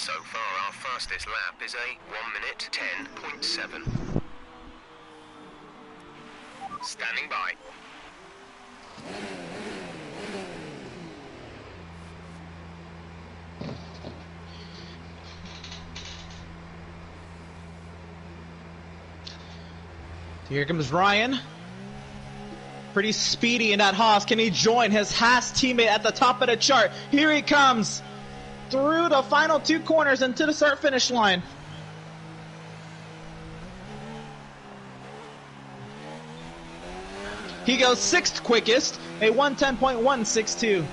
So far, our fastest lap is a 1 minute 10.7. Standing by. Here comes Ryan. Pretty speedy in that Haas. Can he join his Haas teammate at the top of the chart? Here he comes through the final two corners into the start-finish line. He goes sixth quickest, a 1:10.162.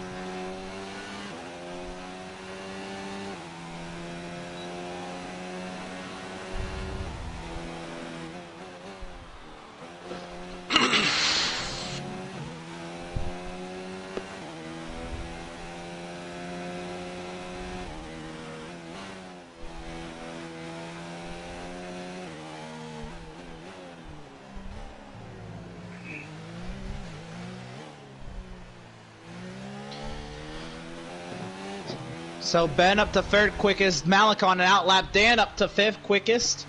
So Ben up to third quickest, Malik on an outlap, Dan up to fifth quickest,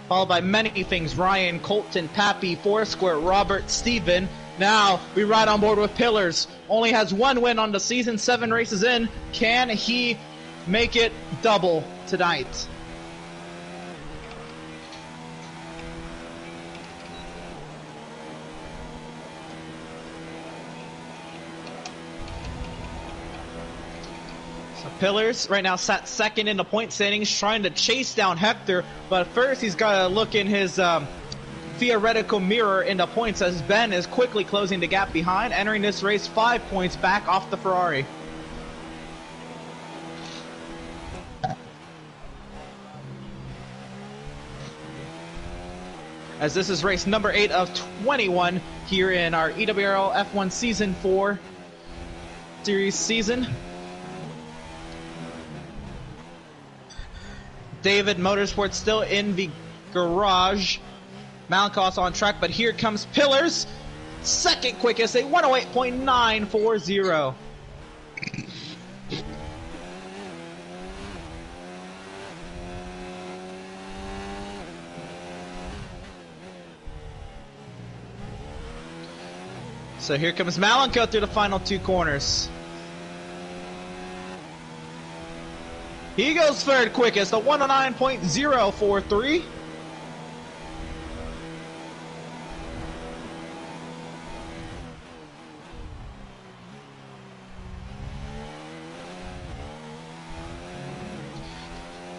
followed by many things, Ryan, Colton, Pappy, Foursquare, Robert, Steven. Now we ride on board with Pillars. Only has one win on the season, 7 races in. Can he make it double tonight? Pillars right now sat second in the point standings, trying to chase down Hector, but first he's got to look in his theoretical mirror in the points as Ben is quickly closing the gap behind, entering this race 5 points back off the Ferrari. As this is race number 8 of 21 here in our EWRL F1 Season 4 series season. David Motorsports still in the garage. Malakoff's on track, but here comes Pillars. Second quickest, a 1:08.940. So here comes Malenko through the final two corners. He goes third quickest, a 1:09.043.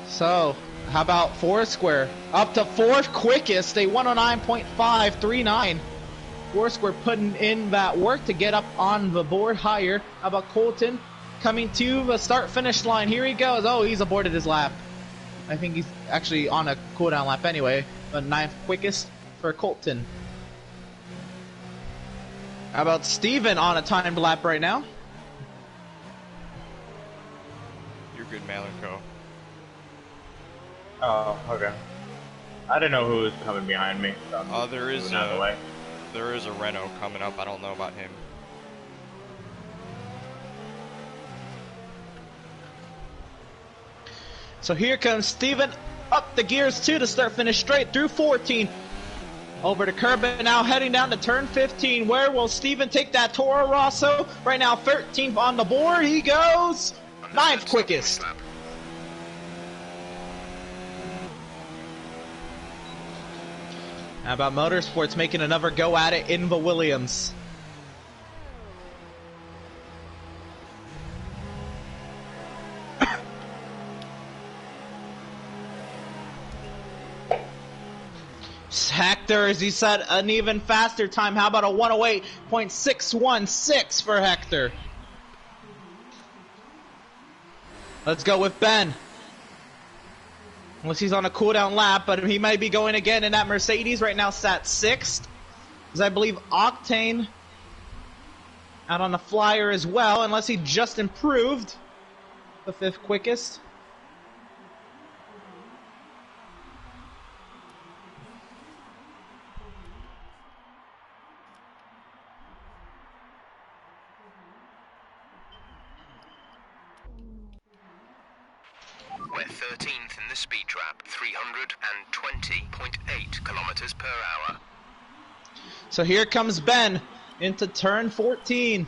So, how about Foursquare? Up to fourth quickest, a 1:09.539. Foursquare putting in that work to get up on the board higher. How about Colton? Coming to the start-finish line. Here he goes. Oh, he's aborted his lap. I think he's actually on a cooldown lap anyway. The 9th quickest for Colton. How about Steven on a timed lap right now? You're good, Malenko. Oh, okay. I didn't know who was coming behind me. So there is a Renault coming up. I don't know about him. So here comes Steven up the gears too to start finish straight through 14. Over to curb and now heading down to turn 15. Where will Steven take that Toro Rosso? Right now 13th on the board. He goes 9th quickest. How about Motorsports making another go at it in the Williams? Hector, as he said, an even faster time. How about a 1:08.616 for Hector? Let's go with Ben. Unless he's on a cooldown lap, but he might be going again in that Mercedes. Right now sat 6th. As I believe Octane out on the flyer as well, unless he just improved. The 5th quickest. They're 13th in the speed trap, 320.8 kilometers per hour. So here comes Ben into turn 14.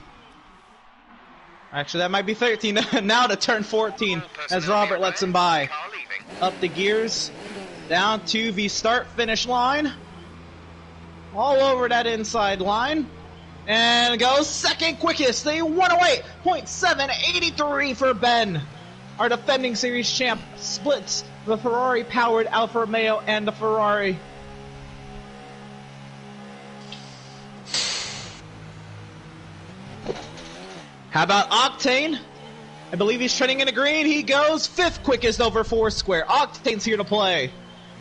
Actually, that might be 13. Now to turn 14 as Robert lets him by. Car leaving. Up the gears, down to the start-finish line. All over that inside line. And goes second quickest. The 108.783 for Ben. Our defending series champ splits the Ferrari-powered Alfa Romeo and the Ferrari. How about Octane? I believe he's trending in the green. He goes 5th quickest over Foursquare. Octane's here to play.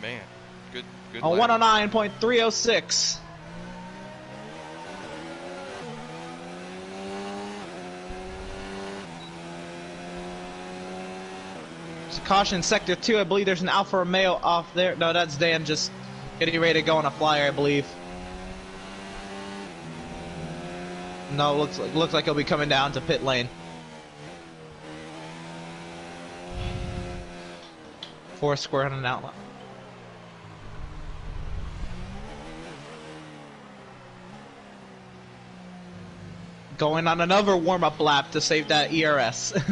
Man, good On lap. 109.306. There's a caution in sector 2. I believe there's an Alfa Romeo off there. No, that's Dan just getting ready to go on a flyer, I believe. No, looks like he'll be coming down to pit lane. Foursquare on an outlet. Going on another warm-up lap to save that ERS. Is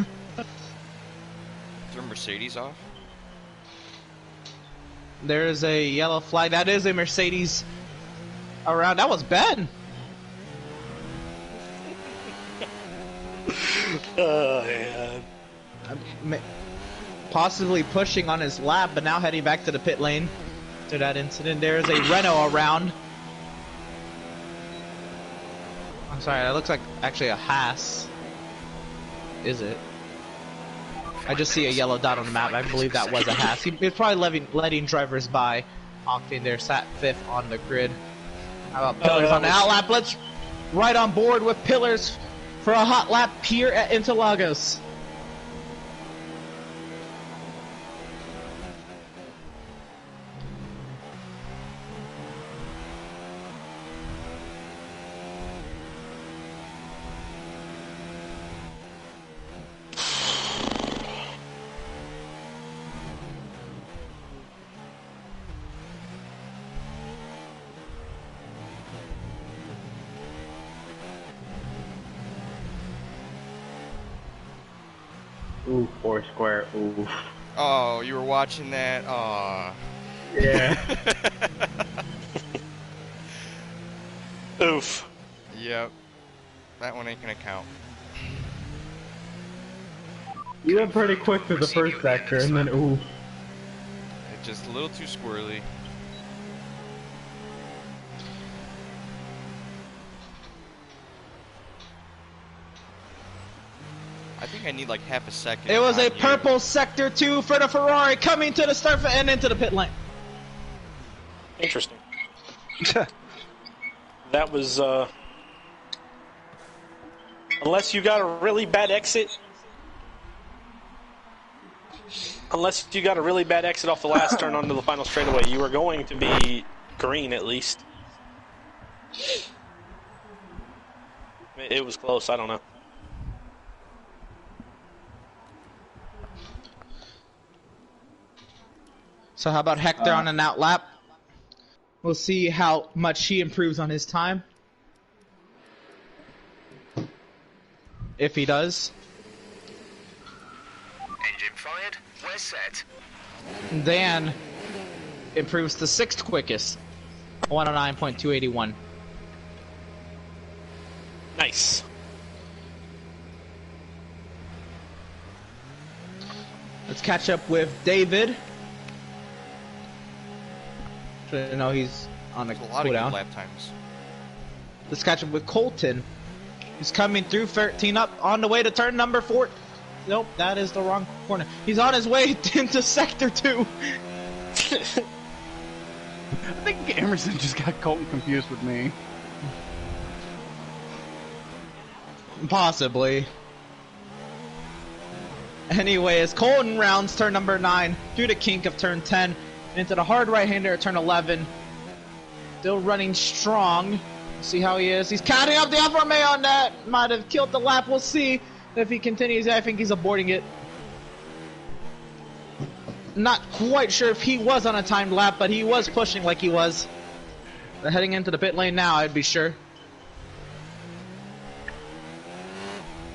there a Mercedes off? There is a yellow flag. That is a Mercedes around. That was Ben. Oh, yeah. Possibly pushing on his lap, but now heading back to the pit lane. To that incident, there is a Renault around. I'm sorry, that looks like actually a Haas. Is it? I just see a yellow dot on the map. I believe that was a Haas. He's probably letting drivers by. Octane there sat 5th on the grid. How about Pillars on the outlap? Let's right on board with Pillars for a hot lap here at Interlagos. Ooh, Foursquare. Ooh. Oh, you were watching that? Aw. Yeah. Oof. Yep. That one ain't gonna count. You went pretty quick through the first sector, and then ooh. It's just a little too squirrely. I think I need like half a second. It was a on you. purple sector 2 for the Ferrari coming to the start and into the pit lane. Interesting. That was, unless you got a really bad exit. Unless you got a really bad exit off the last turn onto the final straightaway, you were going to be green at least. It was close, I don't know. So how about Hector on an out lap? We'll see how much he improves on his time. If he does. Engine fired. We're set. Dan improves to 6th quickest. 109.281. Nice. Let's catch up with David. No, he's on a There's a lot of good cooldown. lap times. Let's catch up with Colton. He's coming through 13 up on the way to turn number 4. Nope, that is the wrong corner. He's on his way into sector 2. I think Emerson just got Colton confused with me. Possibly. Anyway, as Colton rounds turn number 9 through the kink of turn 10 into the hard right-hander at turn 11. Still running strong. See how he is. He's counting up the Alfa Romeo on that. Might have killed the lap. We'll see if he continues. I think he's aborting it. not quite sure if he was on a timed lap, but he was pushing like he was. They're heading into the pit lane now, I'd be sure.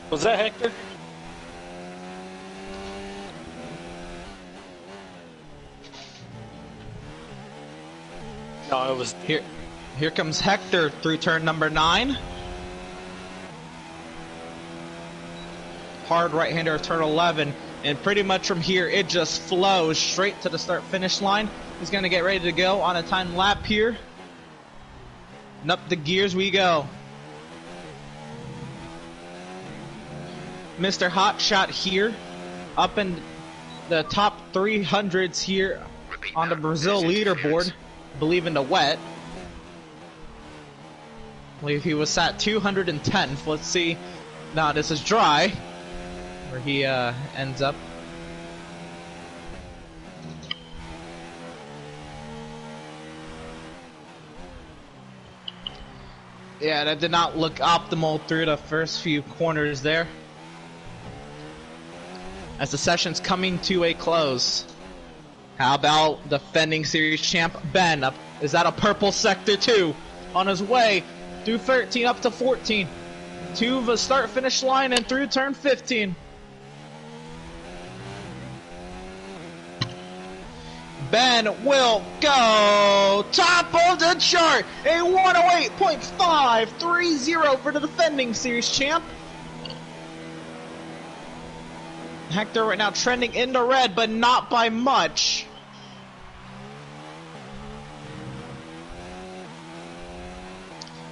Was that Hector? No, it was... Here comes Hector through turn number 9. Hard right-hander of turn 11. And pretty much from here, it just flows straight to the start-finish line. He's going to get ready to go on a timed lap here. And up the gears we go. Mr. Hotshot here. Up in the top 300s here on the Brazil leaderboard. I believe in the wet. I believe he was sat 210th. Let's see. Now this is dry, where he ends up. Yeah, that did not look optimal through the first few corners there. As the session's coming to a close. How about defending series champ Ben? Is that a purple sector 2? On his way through 13 up to 14. To the start finish line and through turn 15. Ben will go top of the chart. A 108.530 for the defending series champ. Hector right now trending in the red, but not by much.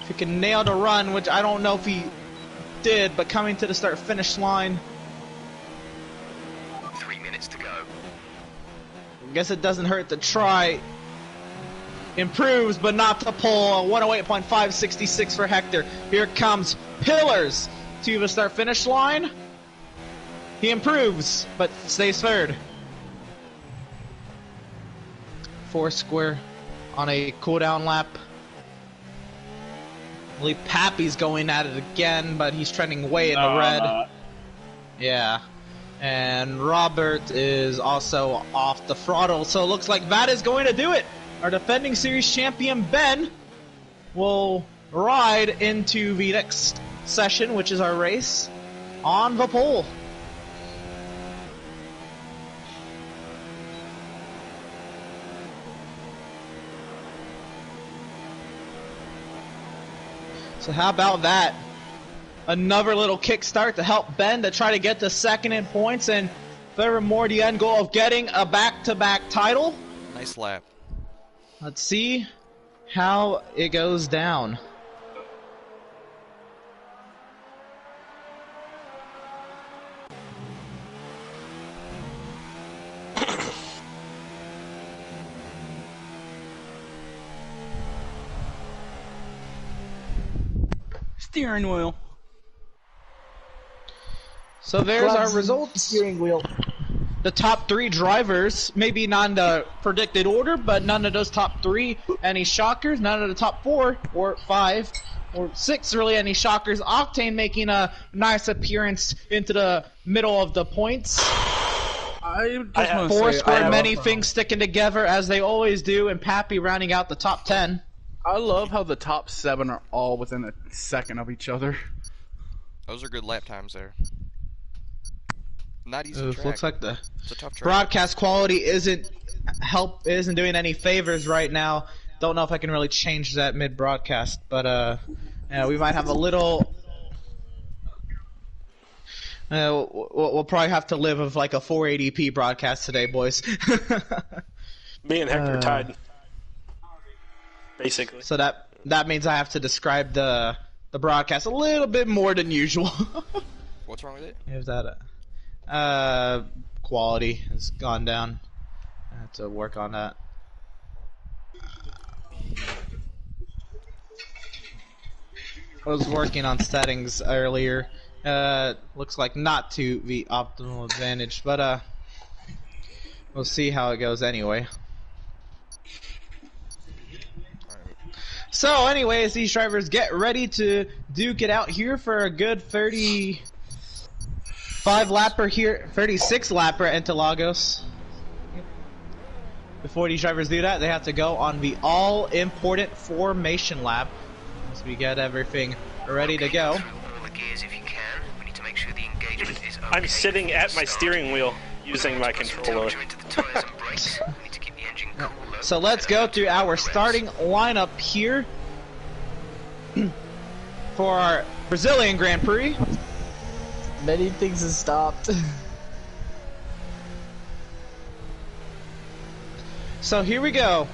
If he can nail the run, which I don't know if he did, but coming to the start finish line. 3 minutes to go. I guess it doesn't hurt to try. Improves, but not to pull. A 108.566 for Hector. Here comes Pillars to the start finish line. He improves, but stays third. Foursquare on a cooldown lap. I believe Pappy's going at it again, but he's trending way in the red. Yeah. And Robert is also off the throttle, so it looks like that is going to do it. Our defending series champion, Ben, will ride into the next session, which is our race, on the pole. So how about that? Another little kickstart to help Ben to try to get to second in points, and furthermore the end goal of getting a back-to-back title. Nice lap. Let's see how it goes down. Steering wheel. So there's our results. Steering wheel. The top 3 drivers, maybe not in the predicted order, but none of those top 3 any shockers. None of the top 4 or 5 or 6 really any shockers. Octane making a nice appearance into the middle of the points. I just want to say, Foursquare, many things sticking together as they always do, and Pappy rounding out the top 10. I love how the top 7 are all within a second of each other. Those are good lap times there. Not easy track. Looks like the It's a tough track. broadcast quality isn't doing any favors right now. Don't know if I can really change that mid broadcast, but yeah, we might have a little. We'll probably have to live with like a 480p broadcast today, boys. Me and Hector tied. Basically. So that means I have to describe the broadcast a little bit more than usual. What's wrong with it? Is that quality has gone down. I have to work on that. I was working on settings earlier. Looks like not to the optimal advantage, but we'll see how it goes anyway. So anyways, these drivers get ready to duke it out here for a good 35 lapper here, 36 lapper at Interlagos. before these drivers do that, they have to go on the all-important formation lap. Once we get everything ready to go. All the gears if you can. We need to make sure the engagement is okay. I'm sitting at my steering wheel using my controller. Into the tires and brakes. We need to keep the engine cool. So let's go through our starting lineup here for our Brazilian Grand Prix. Many things have stopped. So here we go.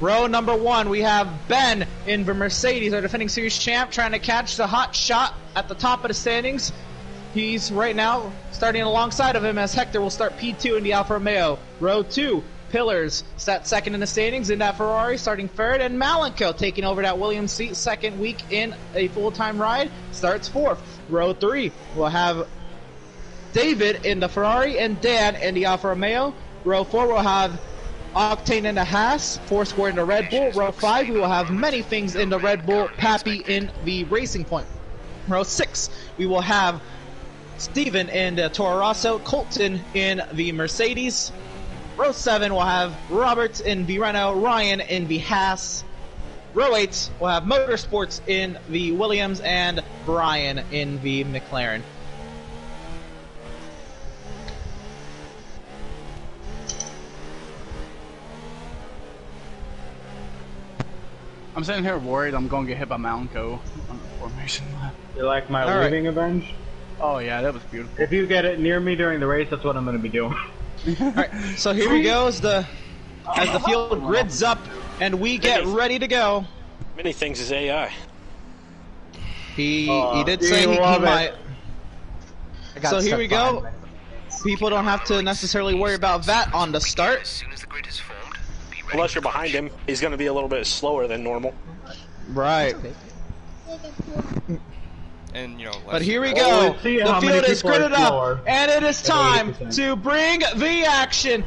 Row number 1, we have Ben in the Mercedes, our defending series champ, trying to catch the hot shot at the top of the standings. He's right now starting alongside of him as Hector will start P2 in the Alfa Romeo. Row 2, Pillars sat second in the standings in that Ferrari, starting third, and Malenko taking over that Williams seat second week in a full-time ride, starts fourth. Row 3, we'll have David in the Ferrari and Dan in the Alfa Romeo. Row 4, we'll have Octane in the Haas, Foursquare in the Red Bull. Row 5, we will have many things in the Red Bull, Pappy in the Racing Point. Row 6, we will have Steven in the Toro Rosso, Colton in the Mercedes. Row 7, we'll have Robert in the Renault, Ryan in the Haas. Row 8, we'll have Motorsports in the Williams, and Brian in the McLaren. I'm sitting here worried I'm going to get hit by Malenko on the formation lap. You like my All right. leaving avenge? Oh yeah, that was beautiful. If you get it near me during the race, that's what I'm going to be doing. Alright, so here we go as the field grids up and we get ready to go. Many things is AI. He did you say he love it. might. I got So here stuck we go. behind People don't have to necessarily worry about that on the As start. soon as the grid is formed, be ready Unless for you're behind launch. him, he's going to be a little bit slower than normal. Right. And, you know, But here we Oh, go. let's see The how many field is people are gridded up, slower. and it is At time 80%. to bring the action.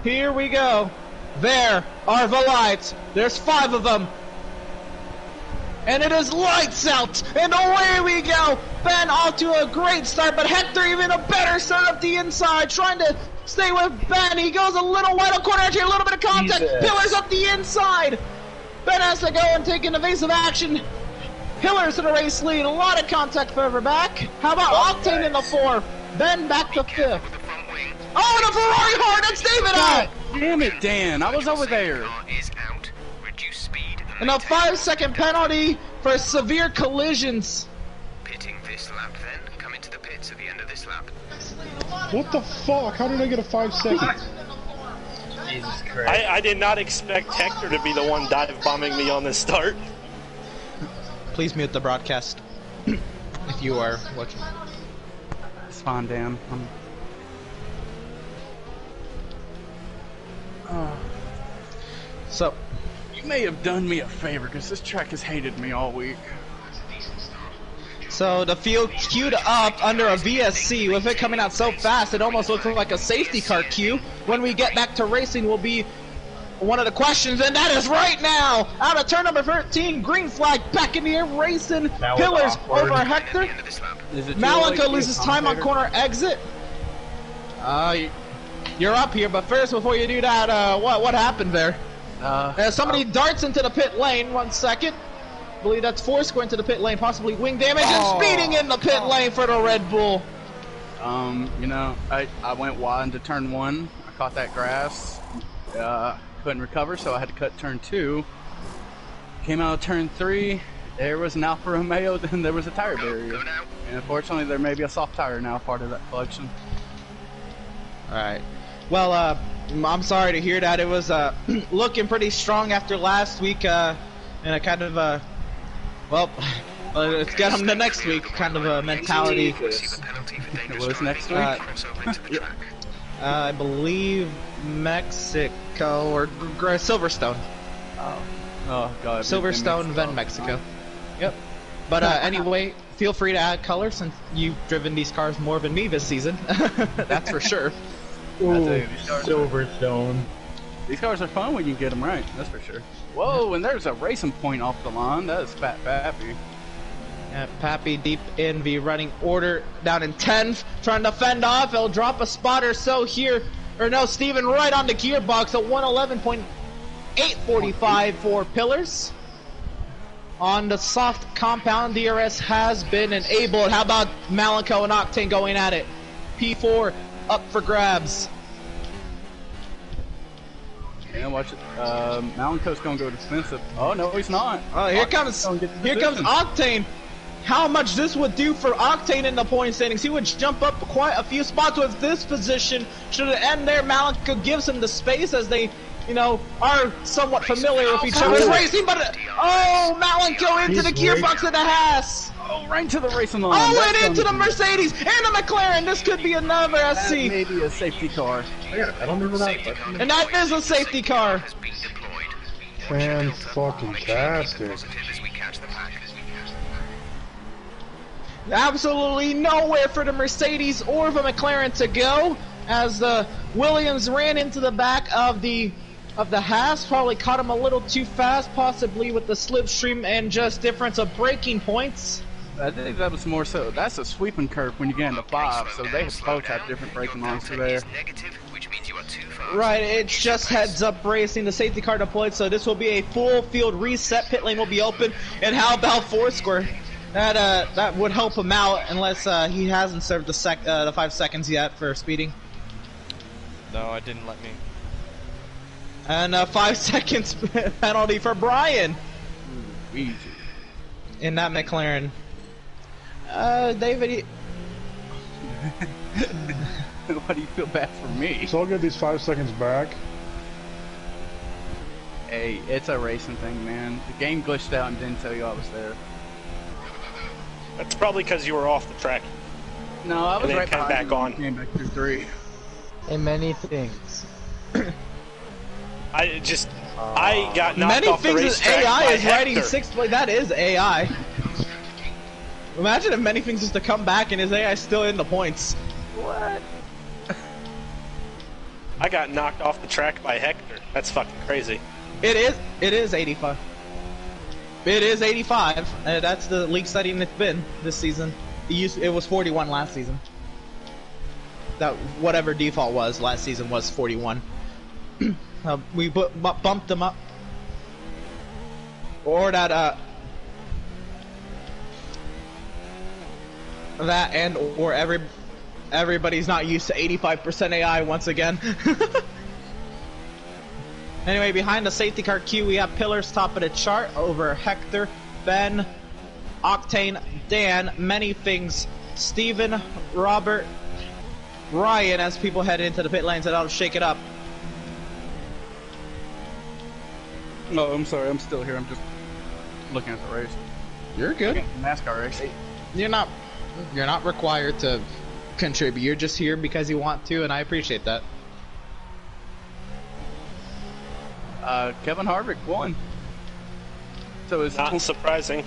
Here we go. There are the lights. There's 5 of them. And it is lights out, and away we go. Ben off to a great start, but Hector even a better start up the inside, trying to stay with Ben. He goes a little wide up corner, actually a little bit of contact. Jesus. Pillars up the inside. Ben has to go and take an evasive action. Pillars to the race lead, a lot of contact further back. How about Octane in the 4th? Ben back to 5th. With the front wing, Oh, and a Ferrari hard, that's David out. Damn it, Dan! I was over there. car is out. Reduce speed And a maintain 5-second penalty for severe collisions. pitting this lap then. Come into the pits at the end of this lap. What the fuck? How did I get a 5 seconds? Jesus Christ. I did not expect Hector to be the one dive bombing me on this start. Please mute the broadcast if you are watching. It's fine, Dan. So, You may have done me a favor because this track has hated me all week. so the field queued up under a VSC. With it coming out so fast, it almost looks like a safety car queue. When we get back to racing, will be one of the questions, and that is right now. Out of turn number 13, green flag back in the air, racing. That was Pillars awkward. over At Hector. the end of this lap. Is it too late to Malika be a loses time on commentator? corner exit. You're up here, but first, before you do that, what happened there? Somebody darts into the pit lane. 1 second. I believe that's Foursquare into the pit lane, possibly wing damage, and speeding in the pit lane for the Red Bull. You know, I went wide into turn 1. I caught that grass. Couldn't recover, so I had to cut turn 2. Came out of turn 3. There was an Alfa Romeo, then there was a tire barrier. Go now. And unfortunately, there may be a soft tire now, part of that collection. Alright. Well, I'm sorry to hear that. It was looking pretty strong after last week, and a kind of, well, let's get them the next week kind of a mentality. Receive a penalty for dangerous It was driving. next week? Crossover into the track. I believe Mexico or Silverstone. Oh god. Silverstone, then Mexico. Yep. But anyway, feel free to add color since you've driven these cars more than me this season. That's for sure. Ooh, Silverstone. These cars are fun when you get them right, that's for sure. Whoa, and there's a racing point off the line. That is Fat Pappy. Pappy deep in the running order, down in 10th, trying to fend off. He'll drop a spot or so here Or no, Steven right on the gearbox at 111.845 for Pillars. On the soft compound, DRS has been enabled. How about Malenko and Octane going at it? P4 up for grabs. Yeah, watch it. Malenko's gonna go defensive. Oh no, he's not. Oh, here comes Octane. How much this would do for Octane in the point standings. He would jump up quite a few spots with this position. Should it end there, Malenko gives him the space as they, you know, are somewhat familiar with each other's racing, but Malenko into the gearbox of the Haas. Oh, right into the racing line. Oh, and into the Mercedes and the McLaren. This could be another SC. That may be a safety car. I don't remember that. And that is a safety car. Fan-fucking-tastic. Absolutely nowhere for the Mercedes or the McLaren to go, as the Williams ran into the back of the Haas, probably caught him a little too fast, possibly with the slipstream and just difference of braking points. I think that was more so. That's a sweeping curve when you get into 5, so they both have different braking lines through there. Right, it's just heads up racing, the safety car deployed, so this will be a full field reset. Pit lane will be open, and how about Foursquare? That would help him out unless he hasn't served the 5 seconds yet for speeding. No, it didn't let me. And 5 seconds penalty for Brian. Easy. In that McLaren. David. Why do you feel bad for me? So I'll get these 5 seconds back. Hey, it's a racing thing, man. The game glitched out and didn't tell you I was there. That's probably because you were off the track. No, I was And then right came behind back on. Came back through 3. And many things. I got knocked Many off the things is racetrack AI by is riding Hector. 6th place. That is AI. Imagine if Many Things is to come back and his AI is still in the points. What? I got knocked off the track by Hector. That's fucking crazy. It is 85. It is 85. That's the league setting it's been this season. It was 41 last season. That whatever default was last season was 41. We bumped them up. Or that or everybody's not used to 85% AI once again. Anyway, behind the safety car queue, we have Pillars top of the chart over Hector, Ben, Octane, Dan, Many Things, Steven, Robert, Ryan, as people head into the pit lanes and I'll shake it up. No, I'm sorry, I'm still here. I'm just looking at the race. You're good. NASCAR race. You're not required to contribute. You're just here because you want to, and I appreciate that. Kevin Harvick won. So his Not surprising.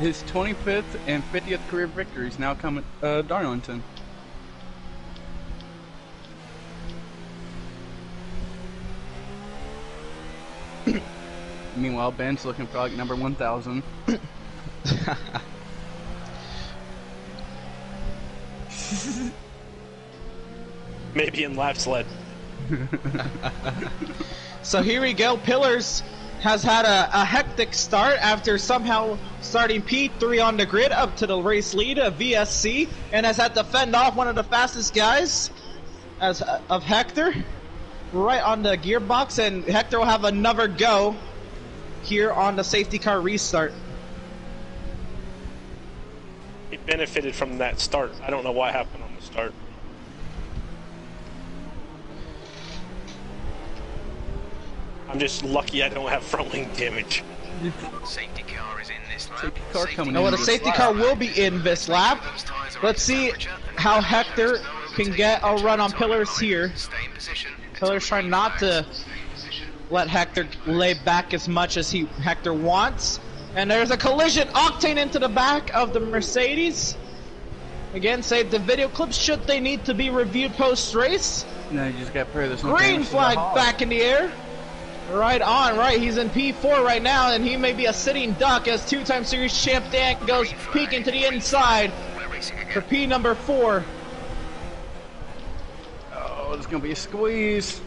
his 25th and 50th career victories now come at Darlington. Meanwhile, Ben's looking for like number 1,000. Maybe in lap sled. So here we go. Pillars has had a hectic start after somehow starting P3 on the grid up to the race lead of VSC, and has had to fend off one of the fastest guys of Hector right on the gearbox, and Hector will have another go here on the safety car restart. He benefited from that start. I don't know what happened on the start. I'm just lucky I don't have front wing damage. Safety car is in this lap. Safety car coming Now, in. well, the this safety lap. car will be in this lap. Let's see how Hector can get a run on Pillars here. Stay in position. Pillars trying not to let Hector lay back as much as Hector wants. And there's a collision. Octane into the back of the Mercedes. Again, save the video clips should they need to be reviewed post-race. No, you just got to pray there's no Green damage to the flag hog. back in the air. Right on, right. He's in P4 right now, and he may be a sitting duck as two-time series champ Dan goes peeking to the inside We're racing for again. P number 4. Oh, Oh, there's gonna be a squeeze.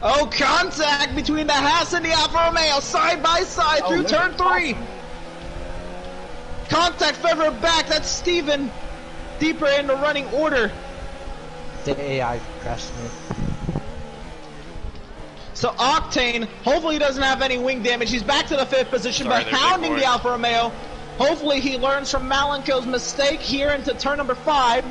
Oh, contact between the Haas and the Alfa Romeo, side by side through turn 3. Contact further back, that's Steven. Deeper in the running order. The AI crashed me. So Octane, hopefully he doesn't have any wing damage. He's back to the 5th position, Sorry but there, hounding big boy. the Alfa Romeo. Hopefully he learns from Malenko's mistake here into turn number 5.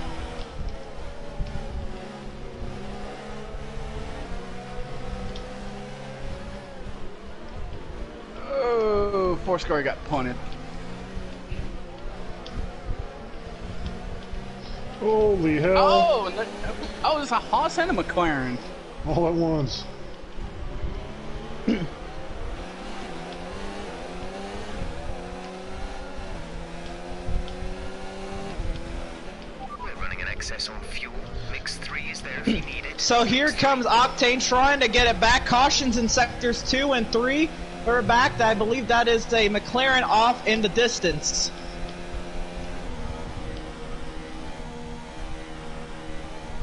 Oh, Foursquare got punted. Holy hell. Oh, and oh, there's a Haas and a McLaren. All at once. We're running an excess on fuel. Mix 3 is there if you need it. So here comes Octane trying to get it back. Cautions in sectors 2 and 3. We're back. I believe that is a McLaren off in the distance.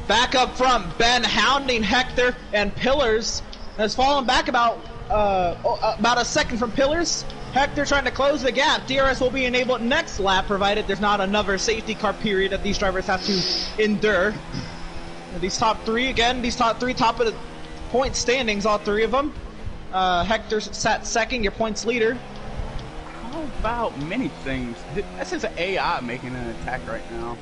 Back up front, Ben hounding Hector, and Pillars has fallen back about a second from Pillars. Hector trying to close the gap. DRS will be enabled next lap, provided there's not another safety car period that these drivers have to endure. These top three, top of the point standings, all three of them. Hector's sat second, your points leader. How about many things? That's his AI making an attack right now.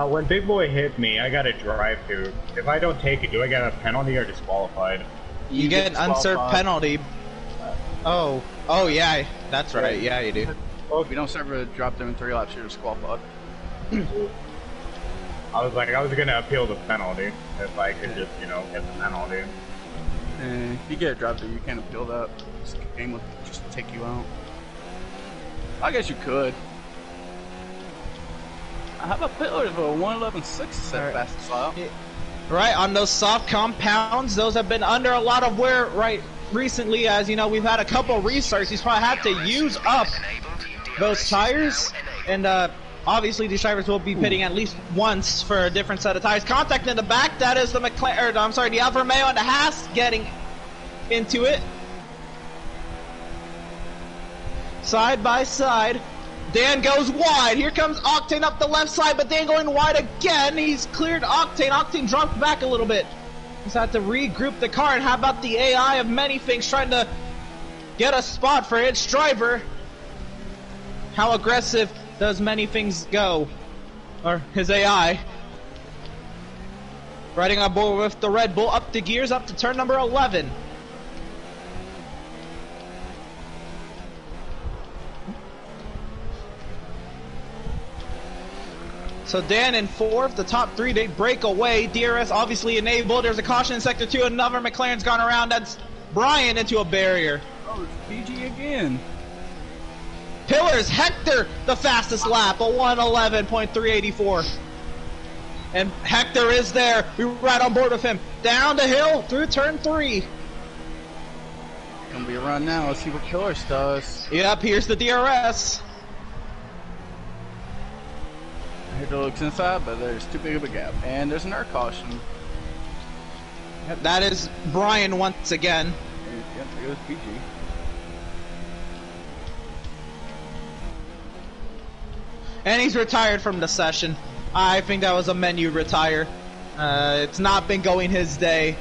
When Big Boy hit me, I got a drive through. If I don't take it, do I get a penalty or disqualified? You get an unserved penalty. Oh yeah, that's right. Yeah, you do. Well, if you don't serve a drop through in 3 laps, you're disqualified. I was gonna appeal the penalty if I could just, get the penalty. If you get a drop through, you can't appeal that. This game will just take you out. I guess you could. How about Pillars of a 111.6 set fastest lap? Right, on those soft compounds, those have been under a lot of wear recently, as you know, we've had a couple restarts. He's probably had to use up those tires, and obviously these drivers will be pitting at least once for a different set of tires. Contact in the back, that is the the Alfa Romeo and the Haas getting into it. Side by side. Dan goes wide. Here comes Octane up the left side, but Dan going wide again. He's cleared Octane. Octane dropped back a little bit. He's had to regroup the car. And how about the AI of many things trying to get a spot for its driver? How aggressive does many things go? Or his AI. Riding on board with the Red Bull. Up the gears, up to turn number 11. So Dan in 4th, the top 3, they break away. DRS obviously enabled. There's a caution in sector 2. Another McLaren's gone around. That's Brian into a barrier. Oh, it's PG again. Pillars, Hector, the fastest lap, a 111.384. And Hector is there. We're right on board with him. Down the hill through turn 3. Gonna be a run now. Let's see what Pillars does. Yep, here's the DRS. Hector looks inside, but there's too big of a gap. And there's an air caution. That is Brian once again. Yep, there goes PG. And he's retired from the session. I think that was a menu retire. It's not been going his day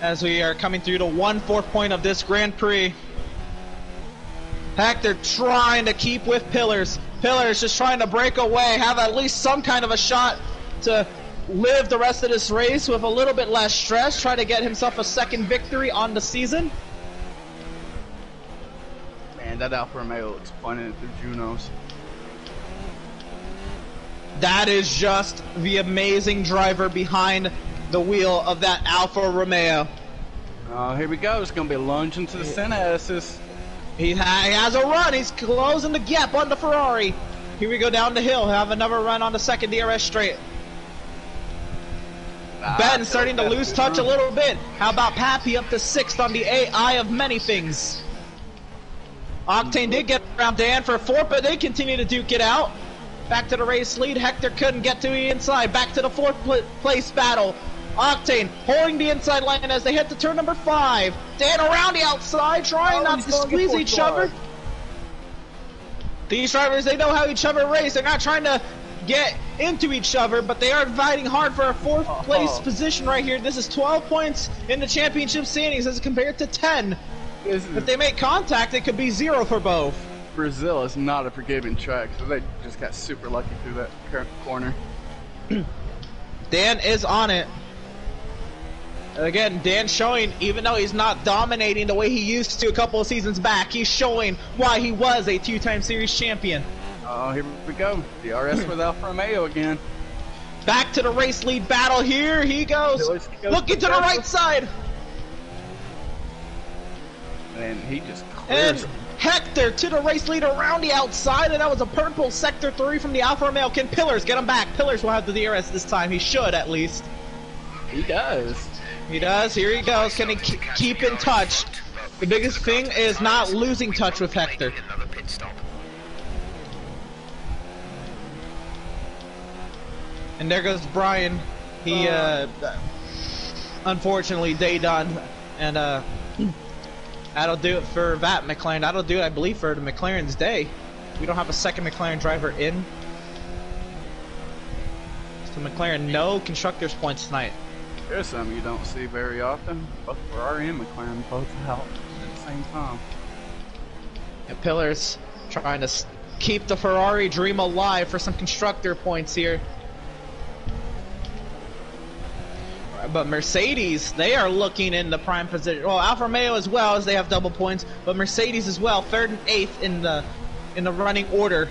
as we are coming through to 1/4 point of this Grand Prix. Hector trying to keep with Pillars. Pillars just trying to break away, have at least some kind of a shot to live the rest of this race with a little bit less stress, try to get himself a second victory on the season. Man, that Alfa Romeo looks pointed through Junos. That is just the amazing driver behind the wheel of that Alfa Romeo. Here we go. It's going to be a lunge into the Senna's. He has a run. He's closing the gap on the Ferrari. Here we go down the hill. Have another run on the second DRS straight. Ben starting to lose touch a little bit. How about Pappy up to 6th on the AI of many things? Octane did get around Dan for a 4th, but they continue to duke it out. Back to the race lead. Hector couldn't get to the inside. Back to the 4th place battle. Octane holding the inside line as they head to turn number 5. Dan around the outside, trying not to squeeze each other. These drivers, they know how each other race. They're not trying to get into each other, but they are fighting hard for a 4th place position right here. This is 12 points in the championship standings as compared to 10. If they make contact, it could be 0 for both. Brazil is not a forgiving track, so they just got super lucky through that corner. Dan is on it. Again, Dan showing, even though he's not dominating the way he used to a couple of seasons back, he's showing why he was a 2-time series champion. Oh, here we go. DRS with Alfa Romeo again. Back to the race lead battle. Here he goes. Looking to the right side. And he just clears. And Hector to the race lead around the outside, and that was a purple sector 3 from the Alfa Romeo. Can Pillars get him back? Pillars will have the DRS this time. He should, at least. He does. He does. Here he goes. Can he keep in touch? The biggest thing is not losing touch with Hector. And there goes Brian. He, unfortunately, day done. And, that'll do it for that McLaren. That'll do it, I believe, for the McLaren's day. We don't have a second McLaren driver in. So McLaren, no constructors points tonight. There's something you don't see very often. Both Ferrari and McLaren both out at the same time. And Pillars trying to keep the Ferrari dream alive for some constructor points here. But Mercedes, they are looking in the prime position. Well, Alfa Romeo as well, as they have double points, but Mercedes as well, 3rd and 8th in the running order.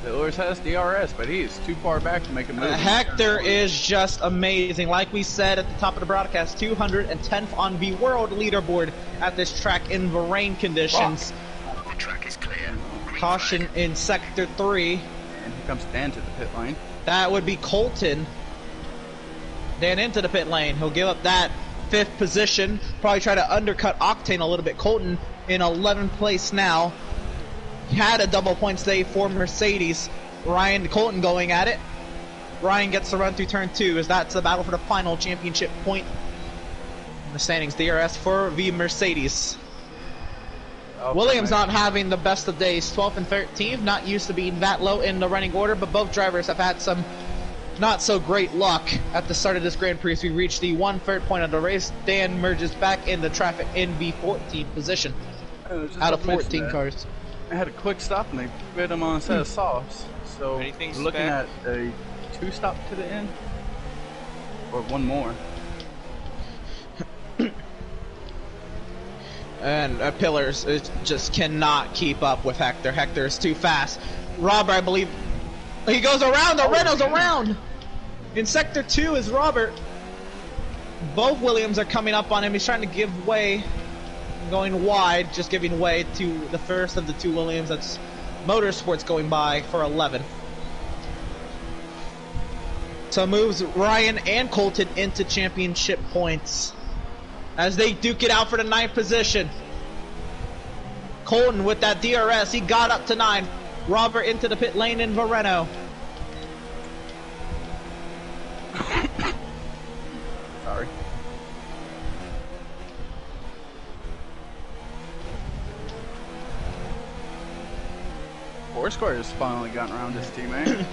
Lewis has DRS, but he is too far back to make a move. Hector is just amazing. Like we said at the top of the broadcast, 210th on the world leaderboard at this track in the rain conditions. The track is clear. Caution in sector 3. And here comes Dan to the pit lane. That would be Colton. Dan into the pit lane. He'll give up that 5th position. Probably try to undercut Octane a little bit. Colton in 11th place now. Had a double points day for Mercedes. Colton going at it. Ryan gets the run through turn 2 as that's the battle for the final championship point. In the standings, DRS for the Mercedes. Williams not having the best of days. 12th and 13th. Not used to being that low in the running order, but both drivers have had some not so great luck at the start of this Grand Prix. We reached the 1/3 point of the race. Dan merges back in the traffic in the 14th position out of 14 cars. I had a quick stop and they put him on a set of softs. So Anything looking spec? at a 2 stop to the end or 1 more. And Pillars just cannot keep up with Hector. Hector is too fast. Robert, I believe, he goes around. The Renault's around. In sector 2 is Robert. Both Williams are coming up on him. He's trying to give way, going wide, just giving way to the first of the 2 Williams. That's Motorsports going by for 11th. So moves Ryan and Colton into championship points as they duke it out for the 9th position. Colton with that DRS, he got up to 9. Robert into the pit lane in Vareno. Sorry. Foursquare has finally gotten around his teammate.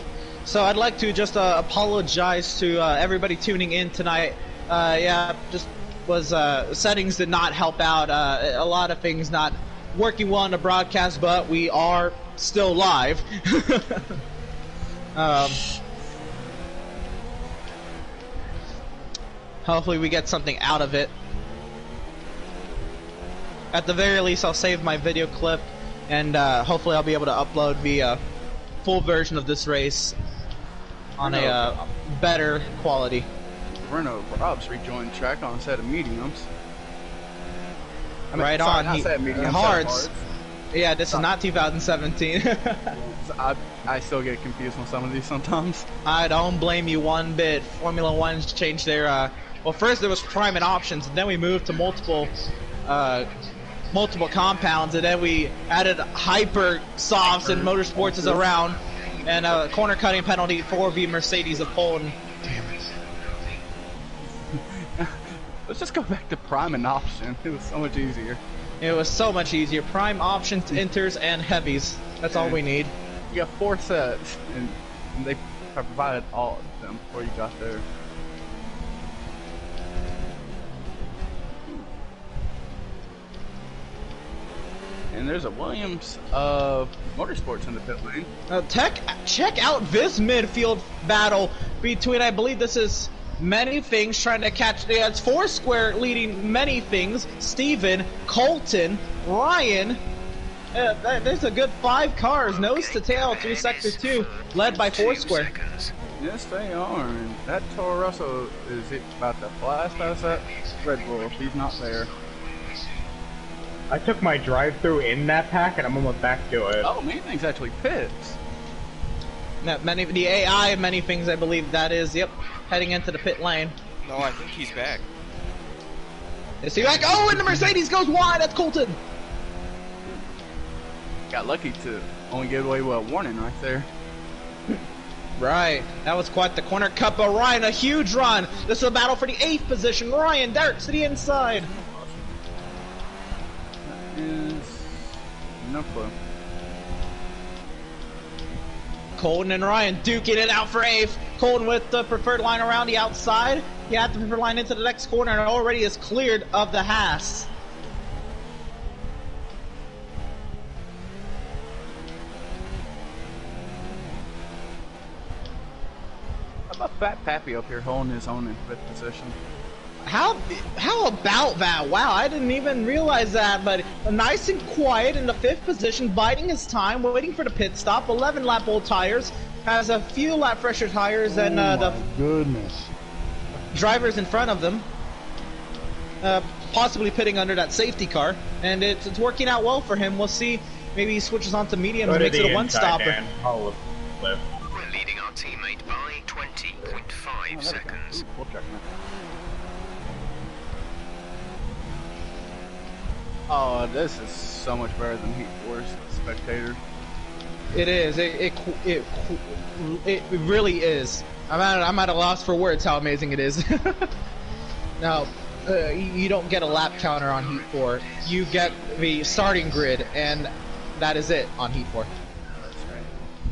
So I'd like to just apologize to everybody tuning in tonight. Yeah, just was settings did not help out. A lot of things not working well on the broadcast, but we are still live. Hopefully we get something out of it. At the very least, I'll save my video clip, and hopefully I'll be able to upload the full version of this race on a better quality. Renault Rob's rejoined track on a set of mediums. Right sorry, on. not set of mediums, Hards. Yeah, this is not 2017. I still get confused on some of these sometimes. I don't blame you one bit. Formula One's changed their well, first there was prime and options, and then we moved to multiple multiple compounds, and then we added hyper softs and motorsports is around, and a corner cutting penalty for the Mercedes of Poland. Let's just go back to prime and option. It was so much easier. It was so much easier. Prime, options, inters, and heavies. That's all we need. You got 4 sets, and they provided all of them before you got there. And there's a Williams of Motorsports in the pit lane. Check out this midfield battle between, I believe this is Many Things trying to catch. It's Foursquare leading Many Things. Steven, Colton, Ryan. There's a good 5 cars, nose to tail through Sector 2, led by Foursquare. Yes, they are. And that Toro Rosso is about to blast past that Red Bull. He's not there. I took my drive-through in that pack, and I'm almost back to it. Oh, Many Things actually pits. No, the AI of Many Things, I believe that is. Yep, heading into the pit lane. No, I think he's back. Is he back? Oh, and the Mercedes goes wide. That's Colton. Got lucky to only give away a warning right there. Right, that was quite the corner cut, but Ryan, a huge run. This is a battle for the 8th position. Ryan darts to the inside. That is no clue. Colton and Ryan duking it out for 8th. Colton with the preferred line around the outside. He had the preferred line into the next corner and already is cleared of the Haas. How about Fat Pappy up here holding his own in 5th position? How about that? Wow, I didn't even realize that, but nice and quiet in the 5th position, biding his time, waiting for the pit stop. 11 lap old tires, has a few lap fresher tires, and the goodness. drivers in front of them, possibly pitting under that safety car, and it's working out well for him. We'll see. Maybe he switches on to medium and makes it a one-stopper. We're leading our teammate by 20.5 seconds. Oh, this is so much better than Heat Force Spectator. It is. It really is. I'm at a loss for words how amazing it is. Now, you don't get a lap counter on Heat 4. You get the starting grid, and that is it on Heat 4.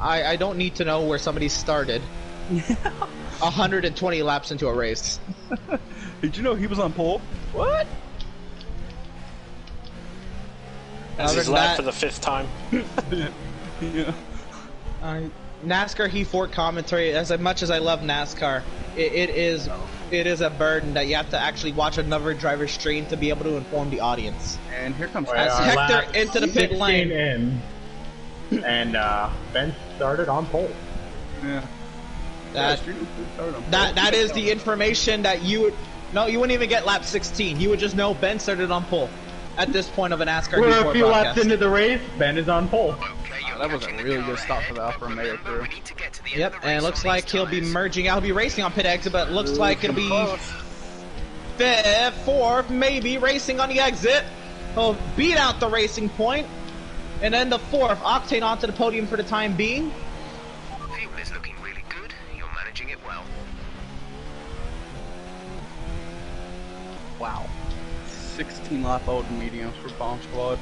I don't need to know where somebody started 120 laps into a race. Did you know he was on pole? What? As he's lapped for the 5th time. Yeah. NASCAR Heat 4 commentary, as much as I love NASCAR, it is a burden that you have to actually watch another driver's stream to be able to inform the audience. And here comes as Hector into the pit lane. And Ben started on pole. Yeah. That is the information that you would... No, you wouldn't even get lap 16. You would just know Ben started on pole at this point of a NASCAR We're Heat 4 a few broadcast. laps into the race, Ben is on pole. That was a really good stop for the Alfa Romeo crew. Yep, and it looks like he'll be merging out. He'll be racing on pit exit, but it looks like it'll be 5th, 4th, maybe racing on the exit. He'll beat out the racing point. And then the 4th, Octane onto the podium for the time being. Fuel is looking really good. You're managing it well. Wow. 16 lap old mediums for Bomb Squad.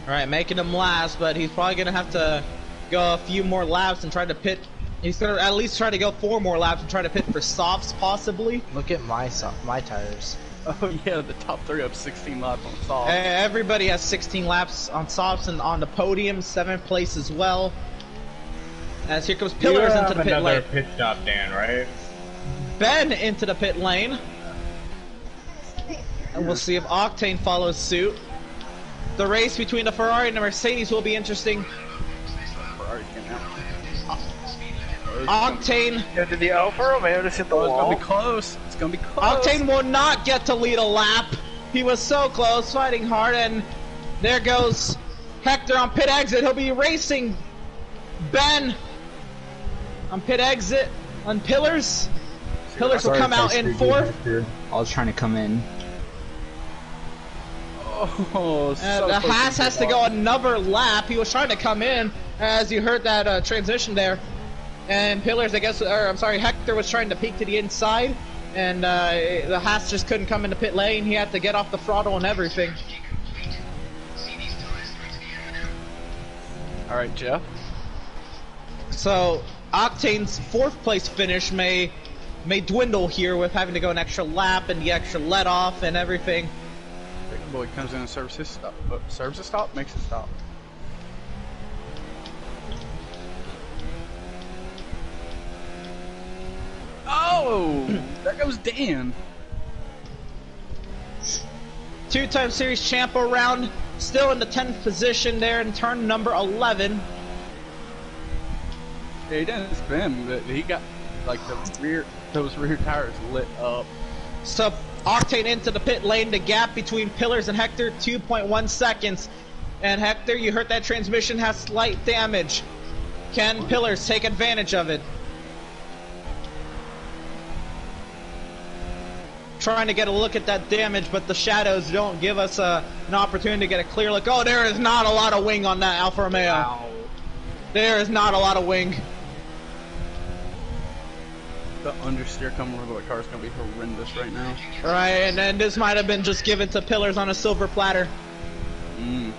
Alright, making him last, but he's probably going to have to go a few more laps and try to pit. He's going to at least try to go 4 more laps and try to pit for softs, possibly. Look at my tires. Oh yeah, the top 3 have 16 laps on softs. Everybody has 16 laps on softs and on the podium, 7th place as well. As here comes Pillars into the pit lane. Pit stop, Dan, right? Ben into the pit lane. And we'll see if Octane follows suit. The race between the Ferrari and the Mercedes will be interesting. Ferrari came out. Octane. Did the Alfa Romeo just hit the It's wall? gonna be close. It's gonna be close. Octane will not get to lead a lap. He was so close, fighting hard, and there goes Hector on pit exit. He'll be racing Ben on pit exit on Pillars. Pillars will come out in 4th. I was trying to come in. Oh, And so the close Haas the has to wall. go another lap. He was trying to come in as you heard that transition there. And Pillars, Hector was trying to peek to the inside. And the Haas just couldn't come into pit lane. He had to get off the throttle and everything. Alright, Jeff. So Octane's 4th place finish may dwindle here with having to go an extra lap and the extra let off and everything. Big boy comes in and serves his stop. Serves a stop, makes a stop. Oh! There goes Dan. 2-time series champ around, still in the 10th position there in turn number 11. Yeah, he didn't spin, but he got like those rear tires lit up. So Octane into the pit lane. The gap between Pillars and Hector, 2.1 seconds. And Hector, you heard that transmission has slight damage. Can Pillars take advantage of it? Trying to get a look at that damage, but the shadows don't give us an opportunity to get a clear look. Oh, there is not a lot of wing on that Alfa Romeo. Wow. There is not a lot of wing. The understeer coming over the car is going to be horrendous right now. Right, and then this might have been just given to Pillars on a silver platter. Mm.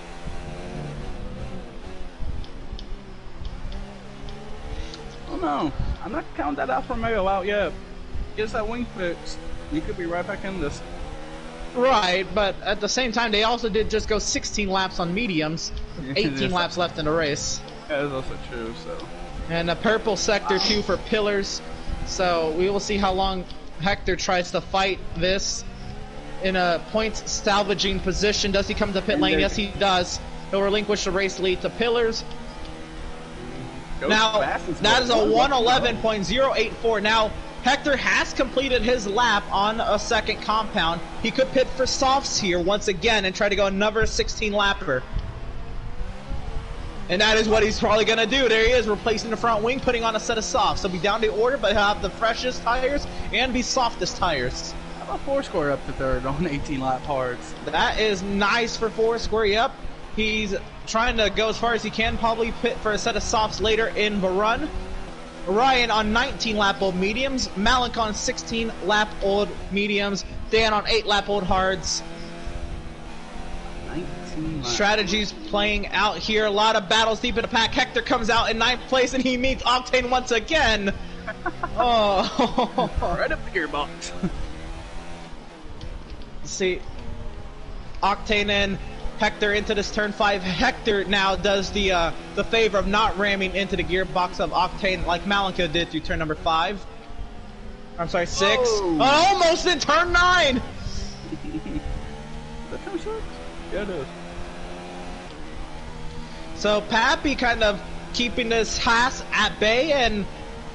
Oh no, I'm not counting that Alfa Romeo out yet. Get that wing fixed. You could be right back in this. Right, but at the same time, they also did just go 16 laps on mediums, with 18 laps left in the race. Yeah, that's also true, so. And a purple sector 2 for Pillars. So we will see how long Hector tries to fight this in a points salvaging position. Does he come to pit lane? Yes, he does. He'll relinquish the race lead to Pillars. Now, that is a 111.084. Now, Hector has completed his lap on a second compound. He could pit for softs here once again and try to go another 16-lapper. And that is what he's probably going to do. There he is, replacing the front wing, putting on a set of softs. He'll be down to order, but he'll have the freshest tires and the softest tires. How about Foursquare up to third on 18-lap hards? That is nice for Foursquare. Yep. He's trying to go as far as he can, probably pit for a set of softs later in the run. Ryan on 19-lap-old mediums, Malik on 16-lap-old mediums, Dan on 8-lap-old hards. 19 laps. Strategies playing out here. A lot of battles deep in the pack. Hector comes out in 9th place, and he meets Octane once again. Oh. Right up the gearbox. See, Octane and Hector into this turn 5. Hector now does the favor of not ramming into the gearbox of Octane like Malika did through turn number 5. I'm sorry, 6. Oh. Almost in turn 9! Is that turn 6? Yeah, it is. So Pappy kind of keeping this Haas at bay, and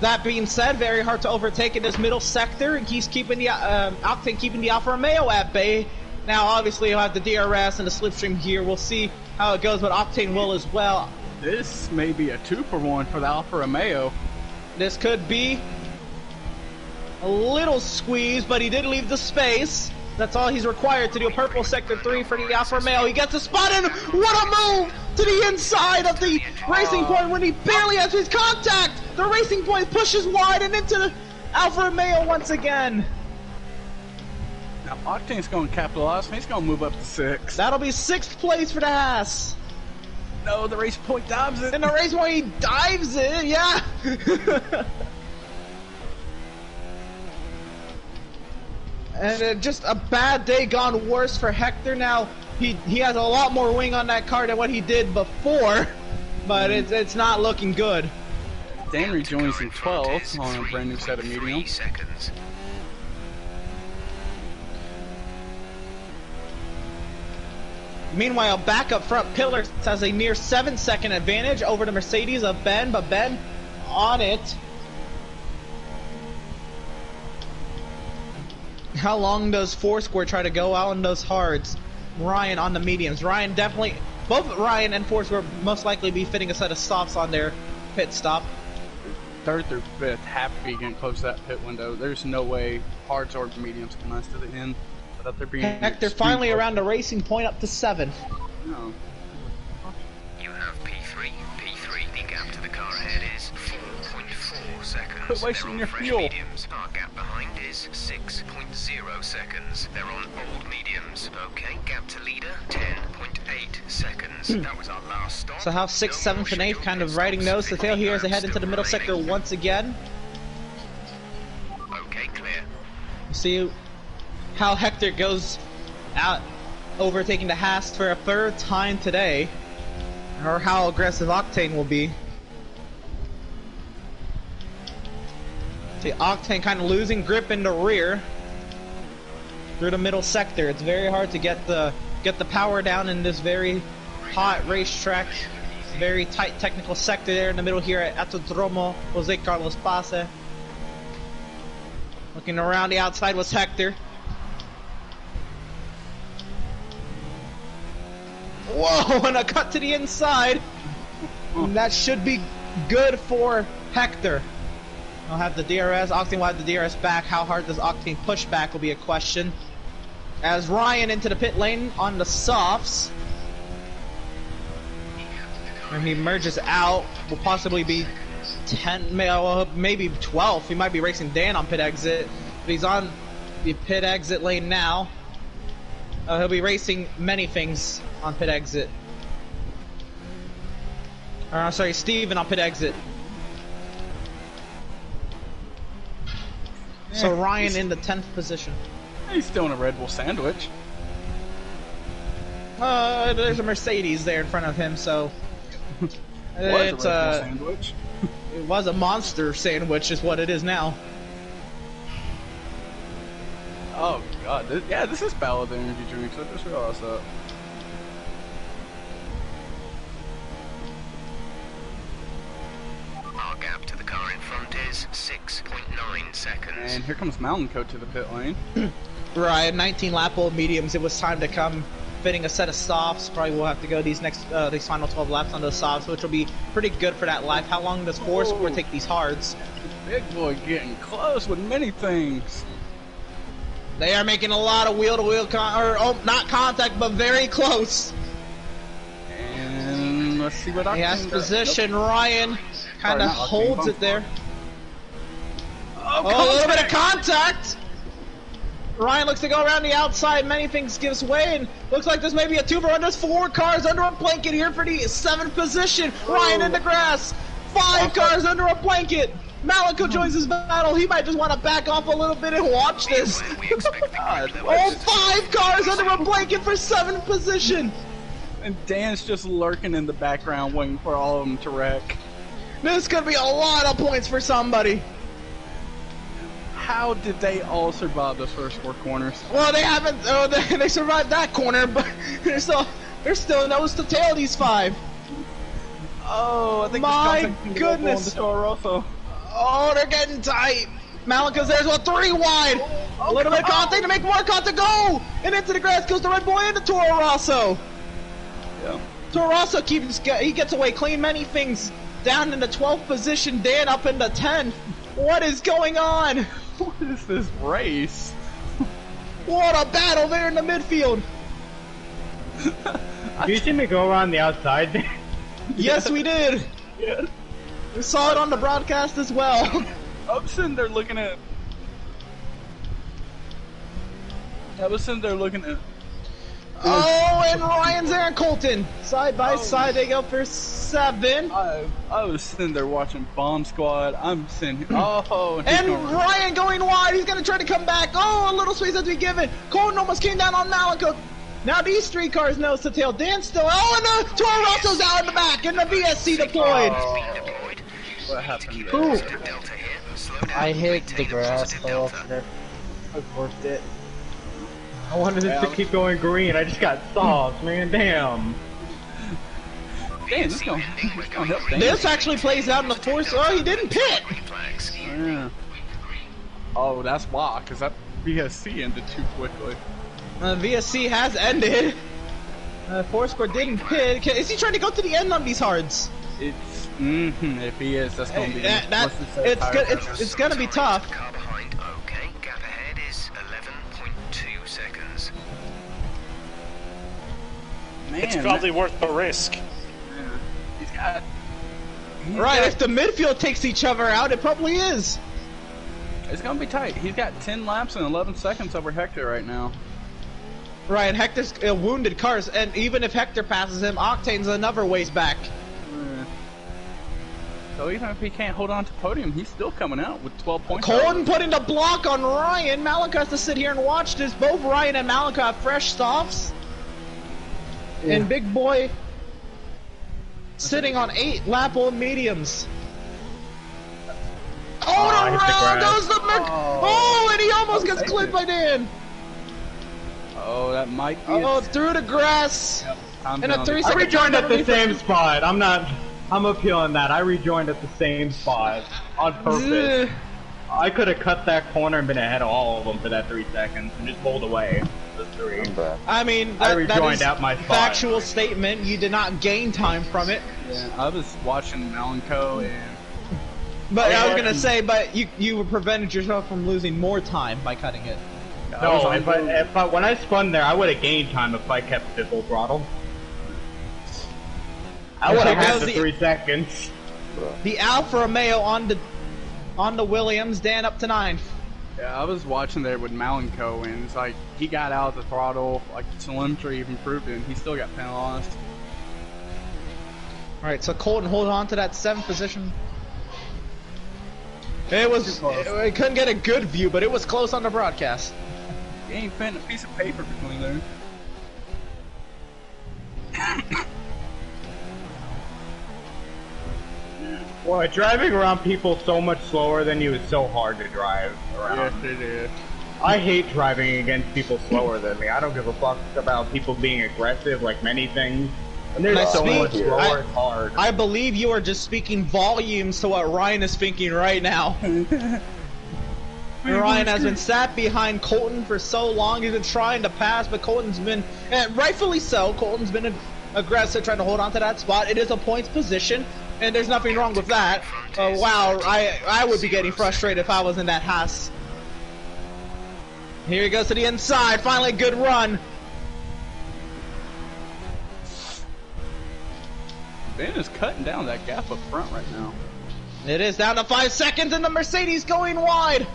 that being said, very hard to overtake in this middle sector. He's keeping the Octane keeping the Alfa Romeo at bay. Now, obviously, he'll have the DRS and the slipstream here. We'll see how it goes, but Octane will as well. This may be a 2-for-1 for the Alfa Romeo. This could be a little squeeze, but he did leave the space. That's all he's required to do. Purple sector 3 for the Alfa Romeo. He gets a spot in. What a move to the inside of the racing point when he barely has his contact. The racing point pushes wide and into the Alfa Romeo once again. Now, Octane's going to capitalize. He's going to move up to 6. That'll be 6th place for the Haas. No, the race point dives it. And the race point, he dives it, yeah. And just a bad day gone worse for Hector. Now, he has a lot more wing on that car than what he did before, but it's not looking good. Dan rejoins in 12th on a brand new set of medium. Seconds. Meanwhile, back up front, Pillars has a near 7-second advantage over the Mercedes of Ben, but Ben on it. How long does Foursquare try to go out on those hards? Ryan on the mediums. Ryan definitely, both Ryan and Foursquare most likely be fitting a set of softs on their pit stop. 3rd through 5th have to be getting close to that pit window. There's no way hards or mediums can last to the end. Without there being Hector extreme finally pressure. around the racing point up to 7. No. You have P3. P3. The gap to the car ahead is 4.4 seconds. Quit wasting They're on your fresh fuel. mediums. Our gap behind is 6.0 seconds. They're on old mediums. Okay, gap to leader 10.8 seconds. That was our last stop. So how 6th, 7th, and 8th kind of riding nose to tail here as they head into the middle sector once again. Okay, clear. See how Hector goes out overtaking the Haas for a 3rd time today, or how aggressive Octane will be. See Octane kind of losing grip in the rear through the middle sector. It's very hard to get the power down in this very hot racetrack. Very tight technical sector there in the middle here at Autodromo Jose Carlos Pace. Looking around the outside was Hector. Whoa, and a cut to the inside. And that should be good for Hector. I'll have the DRS. Octane will have the DRS back. How hard does Octane push back will be a question. As Ryan into the pit lane on the softs. When he merges out, will possibly be 10, maybe 12. He might be racing Dan on pit exit. But he's on the pit exit lane now. He'll be racing many things on pit exit. Sorry, Steven on pit exit. So Ryan in the 10th position. He's still in a Red Bull sandwich. There's a Mercedes there in front of him, so Was a Red Bull sandwich. it was a monster sandwich, is what it is now. Oh god, this is Ballad Energy Drinks. I just realized that. Our gap to the car in front is 6.9 seconds. And here comes Mountain Coat to the pit lane. Right, 19 lap old mediums. It was time to come fitting a set of softs. Probably will have to go these final 12 laps on those softs, which will be pretty good for that life. How long does Foursquare take these hards? Big boy getting close with many things. They are making a lot of wheel-to-wheel not contact, but very close. And let's see what He has Octane does. position. Nope. Ryan kind of Sorry, not Octane, holds it there. Oh, A little bit of contact. Ryan looks to go around the outside. Many things gives way, and looks like there's maybe a two for one. There's 4 cars under a blanket here for the 7th position. Ryan in the grass. 5 cars under a blanket. Malico joins his battle. He might just want to back off a little bit and watch this. We expect the God, group what? All 5 cars under a blanket for 7th position. And Dan's just lurking in the background waiting for all of them to wreck. This could be a lot of points for somebody. How did they all survive those first 4 corners? Well, they haven't. They survived that corner, but they're still nose to tail. These 5. Oh, I think My this goodness. on the Toro Rosso. Oh, they're getting tight. Malica's there as well, 3 wide. A little bit of contact to make more contact. Go! And into the grass goes the Red Bull and the Toro Rosso. Yeah. Toro Rosso he gets away clean. Many things down in the 12th position. Dan up in the 10th. What is going on? What is this race? What a battle there in the midfield. Do you see me go around the outside? Yes, we did. Yeah. We saw it on the broadcast as well. I'm sitting there looking at. Oh, and Ryan's there and Colton. Side by side, they go for 7. I was sitting there watching Bomb Squad. I'm sitting. Oh, And Ryan going wide. He's going to try to come back. Oh, a little space has to be given. Colton almost came down on Malico. Now these 3 cars nose to tail. Dan still. Oh, and the Toro Rosso's out in the back. And the VSC deployed. what happened there? Ooh. I hit the grass, fell off there. I worked it. I wanted it to keep going green. I just got soft, man. Damn. Damn, this is gonna help Dan. This actually plays out in the force. Oh, he didn't pit. Yeah. Oh, that's why, because that VSC ended too quickly. VSC has ended. Foursquare didn't pit. Is he trying to go to the end on these hards? It's if he is, that's gonna be. It's gonna be tough. Car behind, okay. Gap ahead is 11.2 seconds. Man, It's probably worth the risk. he's got. Right, if the midfield takes each other out, it probably is. It's gonna be tight. He's got 10 laps and 11 seconds over Hector right now. Right, Hector's wounded cars, and even if Hector passes him, Octane's another ways back. So even if he can't hold on to podium, he's still coming out with 12 points. Colton putting the block on Ryan. Malika has to sit here and watch this. Both Ryan and Malika have fresh stops. Yeah. And Big Boy sitting on 8 lap old mediums. Oh, hit the around grass. goes the Oh, and he almost gets clipped by Dan. Oh, that might be. Oh, through the grass. And a 3 I second rejoined at the penalty same spot. I'm appealing that. I rejoined at the same spot on purpose. I could have cut that corner and been ahead of all of them for that 3 seconds and just pulled away. The 3. I mean, I that rejoined is at my spot. factual statement. You did not gain time from it. Yeah, I was watching Malenko and. But I was gonna say, but you prevented yourself from losing more time by cutting it. No, when I spun there, I would have gained time if I kept the full throttle. I would have had the 3 seconds. The Alfa Romeo on the Williams, Dan up to 9th. Yeah, I was watching there with Malenko, and it's like he got out of the throttle, like the telemetry even proved it, and he still got penalized. Alright, so Colton hold on to that 7th position. It was, we couldn't get a good view, but it was close on the broadcast. He ain't putting a piece of paper between there. Boy, driving around people so much slower than you is so hard to drive around. Yes, it is. I hate driving against people slower than me. I don't give a fuck about people being aggressive like many things. And they're so much slower, it's hard. I believe you are just speaking volumes to what Ryan is thinking right now. Ryan has been sat behind Colton for so long. He's been trying to pass, but Colton's been, and rightfully so, Colton's been aggressive trying to hold on to that spot. It is a points position, and there's nothing wrong with that. Wow, I would be getting frustrated if I was in that Haas. Here he goes to the inside. Finally, a good run. Ben is cutting down that gap up front right now. It is down to 5 seconds, and the Mercedes going wide.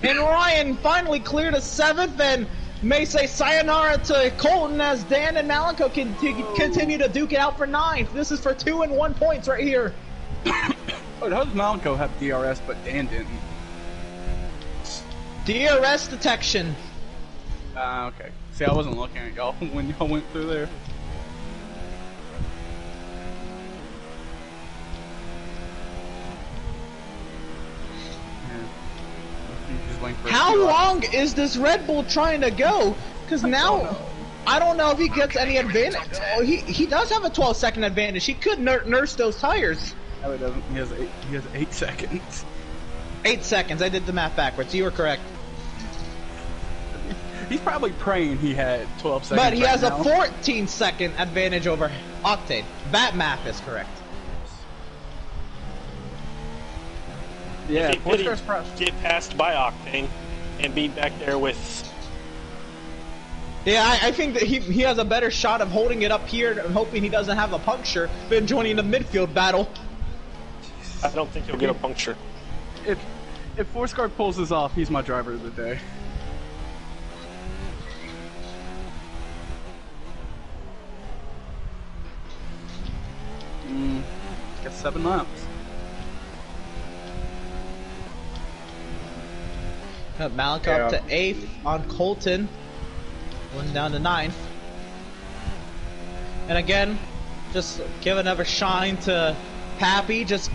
And Ryan finally cleared a 7th, and may say sayonara to Colton as Dan and Malenko can continue to duke it out for 9th. This is for 2 and 1 points right here. Oh, how does Malenko have DRS but Dan didn't? DRS detection. Okay. See, I wasn't looking at y'all when y'all went through there. How long is this Red Bull trying to go? Because now, I don't know if he gets any advantage. Oh, he does have a 12-second advantage. He could nurse those tires. No, he doesn't. He has 8 seconds. 8 seconds. I did the math backwards. You were correct. He's probably praying he had 12 seconds. But he has a 14-second advantage over Octane. That math is correct. Yeah, get passed by Octane and be back there with. Yeah, I think that he has a better shot of holding it up here and hoping he doesn't have a puncture than joining the midfield battle. I don't think he'll get a puncture. If Foursquare pulls this off, he's my driver of the day. Got 7 laps. Malika up to 8th on Colton. One down to 9th. And again, just give another shine to Pappy, just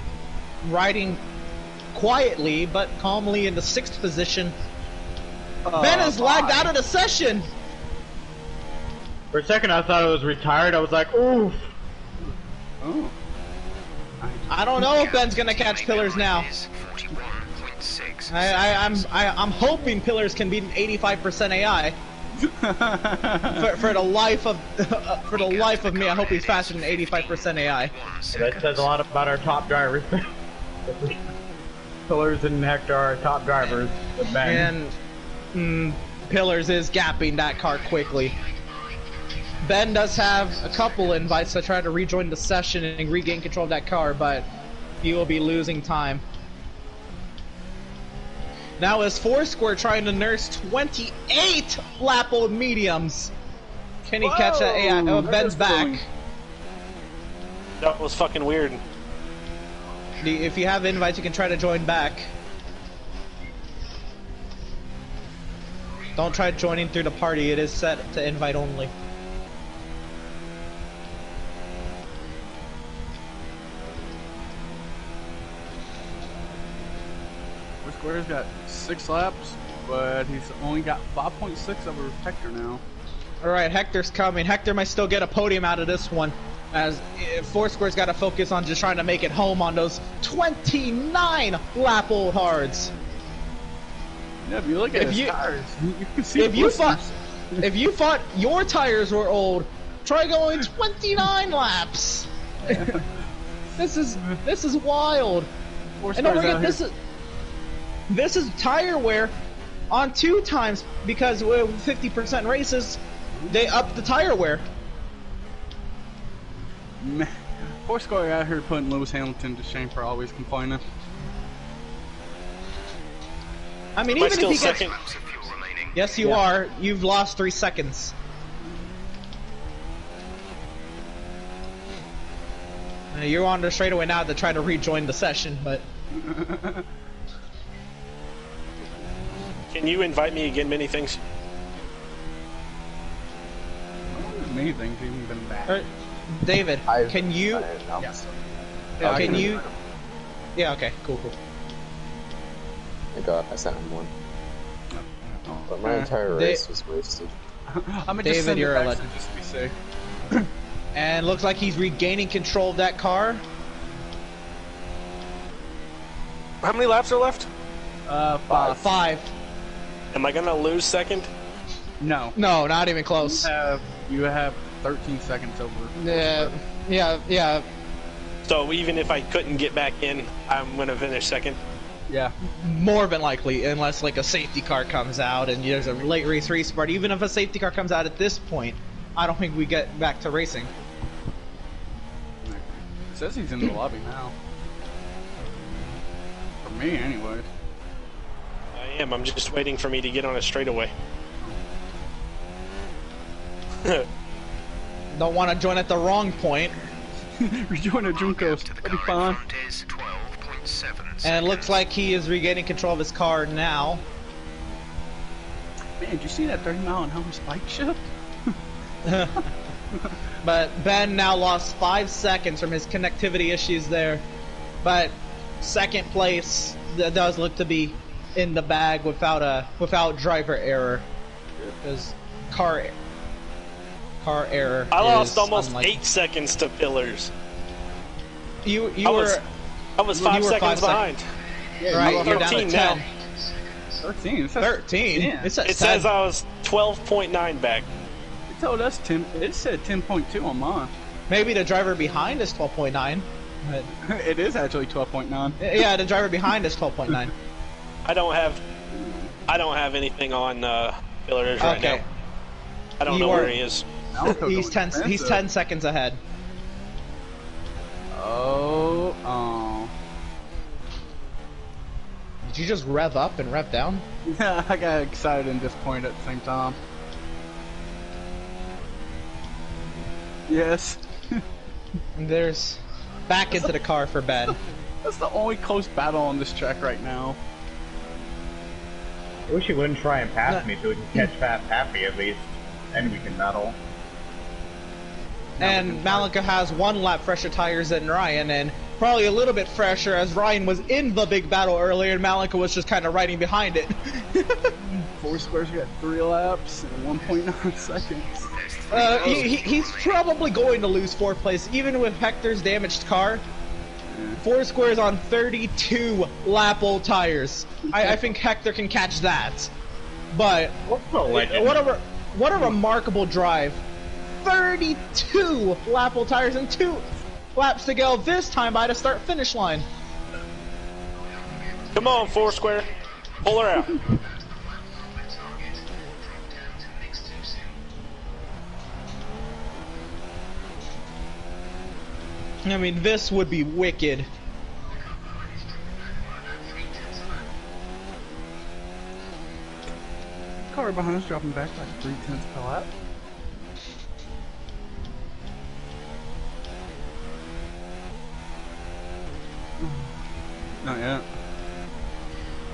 riding quietly but calmly in the 6th position. Ben has lagged out of the session. For a second I thought it was retired. I was like, oof. Oh. I don't know if Ben's gonna catch Pillars now. I'm hoping Pillars can beat an 85% AI. for the life of me, I hope he's faster than 85% AI. That says a lot about our top drivers. Pillars and Hector are top drivers with Ben. And Pillars is gapping that car quickly. Ben does have a couple invites to try to rejoin the session and regain control of that car, but he will be losing time. Now is Foursquare trying to nurse 28 lap old mediums. Can he catch that? Ben's back. That was fucking weird. If you have invites, you can try to join back. Don't try joining through the party. It is set to invite only. Square's got 6 laps, but he's only got 5.6 over Hector now. Alright, Hector's coming. Hector might still get a podium out of this one, as Foursquare's got to focus on just trying to make it home on those 29 lap old hards. Yeah, if you look at his tires, you can see if you thought your tires were old, try going 29 laps. Yeah. This is wild. And don't forget, this is tire wear on 2 times, because with 50% races, they up the tire wear. Man, Foursquare out here putting Lewis Hamilton to shame for always complaining. I mean, even if he gets... Second. Yes, you are. You've lost 3 seconds. You're on the straightaway now to try to rejoin the session, but... Can you invite me again, many things? Many things even been back. David, can you... Yes. Can you... Yeah, okay, cool. I sent him one. But my entire race was wasted. David, you're a legend. Just to be safe. And looks like he's regaining control of that car. How many laps are left? 5. Am I gonna lose second? No. No, not even close. You have 13 seconds over. Yeah. So even if I couldn't get back in, I'm gonna finish second? Yeah. More than likely, unless like a safety car comes out and there's a late race restart. Even if a safety car comes out at this point, I don't think we get back to racing. It says he's in the lobby now. For me, anyways. I am. I'm just waiting for me to get on a straightaway. Don't want to join at the wrong point. Rejoin at Junkos. That'll be fine. And it looks like he is regaining control of his car now. Man, did you see that 30-mile-an-hour spike shift? But Ben now lost 5 seconds from his connectivity issues there. But second place does look to be in the bag without driver error, because car error. I lost almost unlikely. 8 seconds to pillars. I was 5 seconds behind. Yeah, right, you're down 13 to now. 10. 13. 13. Yeah. It says I was 12.9 back. It told us 10. It said 10.2 on mine. Maybe the driver behind is 12.9. But it is actually 12.9. yeah, the driver behind is 12.9. I don't have anything on pillars right now. I don't know where he is. He's 10 seconds ahead. Oh. Did you just rev up and rev down? Yeah, I got excited and disappointed at the same time. Yes. There's back into the car for Ben. That's the only close battle on this track right now. I wish he wouldn't try and pass me so we can catch Fat Pappy at least. Then we can battle. And Malika has 1 lap fresher tires than Ryan, and probably a little bit fresher as Ryan was in the big battle earlier and Malika was just kind of riding behind it. Foursquare's got 3 laps and 1.9 seconds. He's probably going to lose 4th place, even with Hector's damaged car. Foursquare's on 32 lap old tires. I think Hector can catch that. But what a remarkable drive. 32 lap old tires and 2 laps to go this time by the start finish line. Come on, Foursquare. Pull her out. I mean, this would be wicked. Car behind us dropping back like 3/10 per lap. Not yet.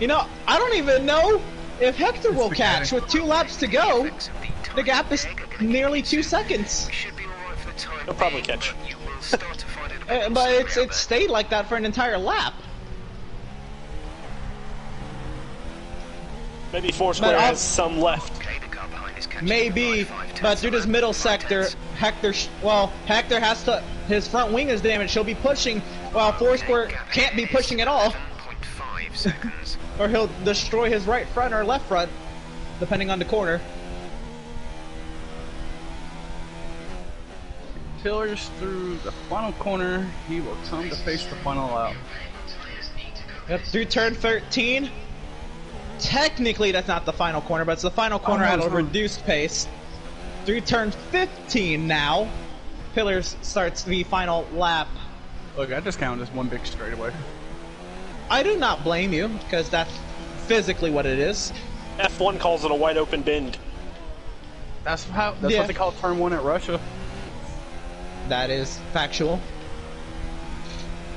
You know, I don't even know if Hector will catch with 2 laps to go. The gap is nearly 2 seconds. He'll probably catch. But it's stayed like that for an entire lap. Maybe Foursquare has some left. Maybe, but through this middle sector, Hector has to. His front wing is damaged. He'll be pushing, while Foursquare can't be pushing at all. Or he'll destroy his right front or left front, depending on the corner. Pillars through the final corner. He will come to face the final lap. Yep, through turn 13. Technically, that's not the final corner, but it's the final corner at a reduced pace. Through turn 15 now. Pillars starts the final lap. Look, I just counted as one big straightaway. I do not blame you, because that's physically what it is. F1 calls it a wide open bend. That's what they call turn 1 at Russia. That is factual.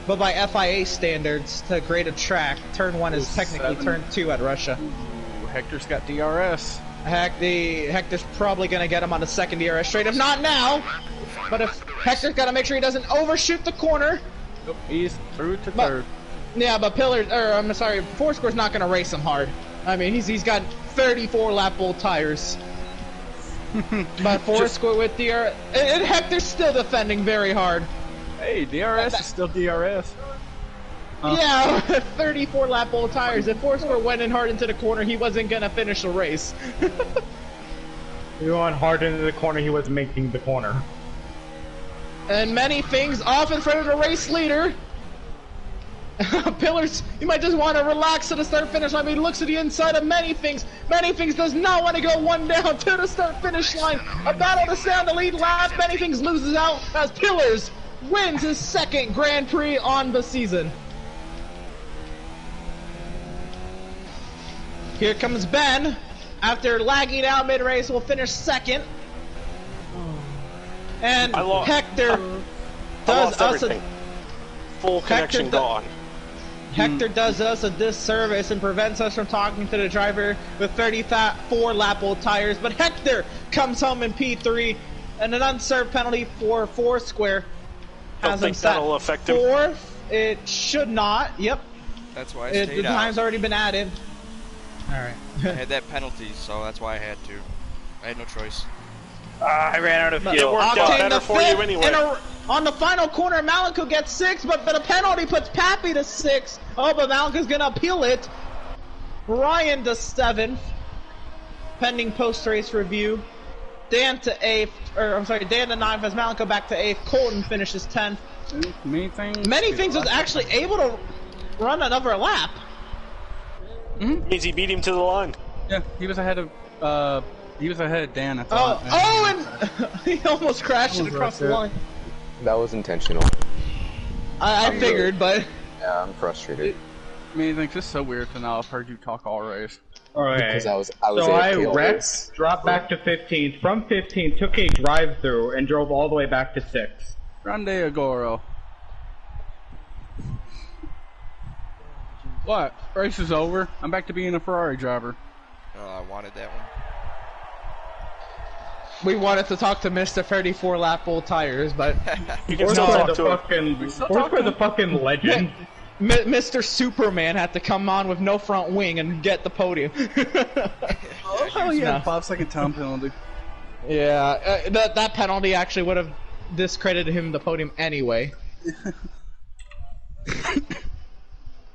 But by FIA standards, to grade a track, turn 1 is technically turn 2 at Russia. Ooh, Hector's got DRS. Hector's probably going to get him on the second DRS straight, if not now. But if Hector's got to make sure he doesn't overshoot the corner. Nope, he's through to third. Yeah, but Foursquare's not going to race him hard. I mean, he's got 34 lap old tires. But Foursquare with DRS, and Hector's still defending very hard. Hey, DRS is still DRS. Yeah, 34 lap old tires. If Foursquare went in hard into the corner, he wasn't gonna finish the race. He went hard into the corner, he was making the corner. And many things off in front of the race leader. Pillars, you might just want to relax to the start-finish line. I mean, he looks at the inside of many things. Many things does not want to go one down to the start-finish line. A battle to stay on the lead lap. Many things loses out as Pillars wins his second Grand Prix on the season. Here comes Ben. After lagging out mid-race, will finish second. And Hector does us a full connection gone. Hector does us a disservice and prevents us from talking to the driver with 34 lap old tires. But Hector comes home in P3, and an unserved penalty for Foursquare has him set that'll affect him. fourth. It should not. Yep. That's why I stayed The time's already been added. All right. I had that penalty, so that's why I had to. I had no choice. I ran out of fuel. It worked Octane out better for you anyway. On the final corner, Malenko gets 6, but the penalty puts Pappy to 6. Oh, but Malenko's gonna appeal it. Ryan to 7th, pending post-race review. Dan to 8th, Dan to 9th as Malenko back to 8th. Colton finishes 10th. Many things was actually able to run another lap. Means he beat him to the line. Yeah, he was ahead of Dan. And he almost crashed it across the line. That was intentional. I figured, but yeah, I'm frustrated. I mean, it's just so weird to now. I've heard you talk all race. Alright. Because I was so I wrecked, dropped back to 15th. From 15th, took a drive-through and drove all the way back to 6th. Grande Agoro. What? Race is over. I'm back to being a Ferrari driver. Oh, I wanted that one. We wanted to talk to Mr. 34 lap old tires, but Foursquare the fucking legend. Mr. Superman had to come on with no front wing and get the podium. Oh yeah, 5-second time penalty. Yeah, that penalty actually would have discredited him the podium anyway.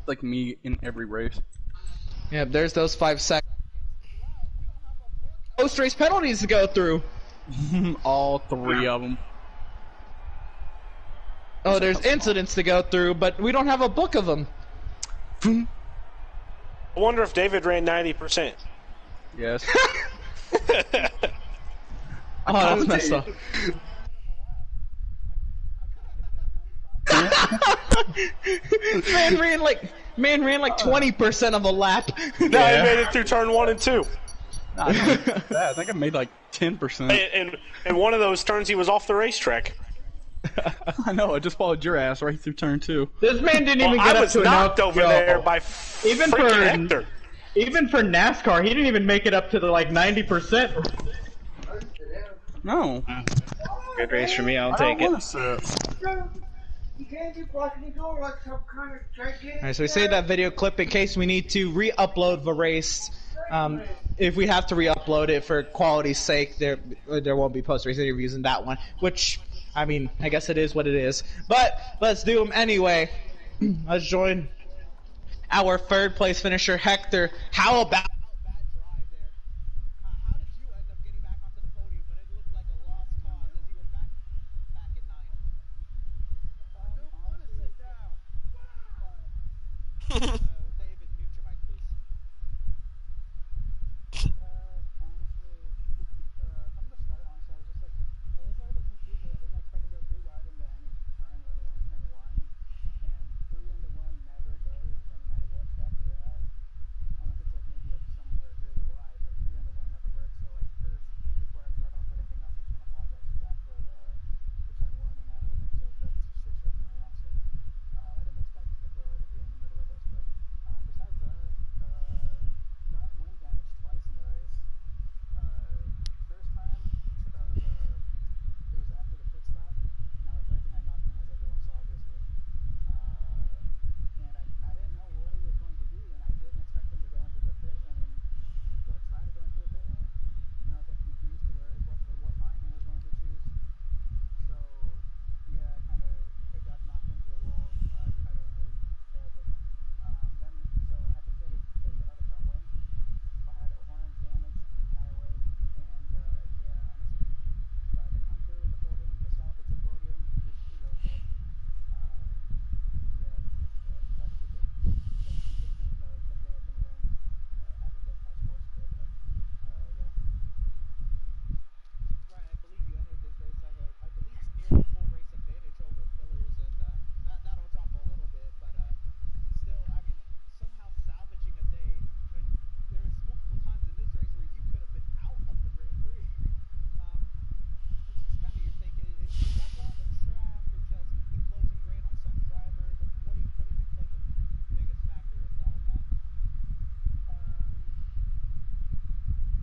Like me in every race. Yeah, there's those 5 seconds. Post-race penalties to go through. All 3 of them. Oh, there's incidents to go through, but we don't have a book of them. I wonder if David ran 90%. Yes. Oh, that's messed up. Man ran like 20% of a lap. No, he made it through turn 1 and 2. I think I made like 10%. And one of those turns he was off the racetrack. I know, I just followed your ass right through turn 2. This man didn't even get I up was to knocked an over there by Hector. Even for NASCAR, he didn't even make it up to the like 90%. No. Good race for me, I'll I take don't it. want to sit. Alright, so we saved that video clip in case we need to re-upload the race. If we have to re-upload it for quality's sake, there won't be post-race interviews in that one. Which, I mean, I guess it is what it is. But let's do them anyway. Let's join our third place finisher, Hector. How about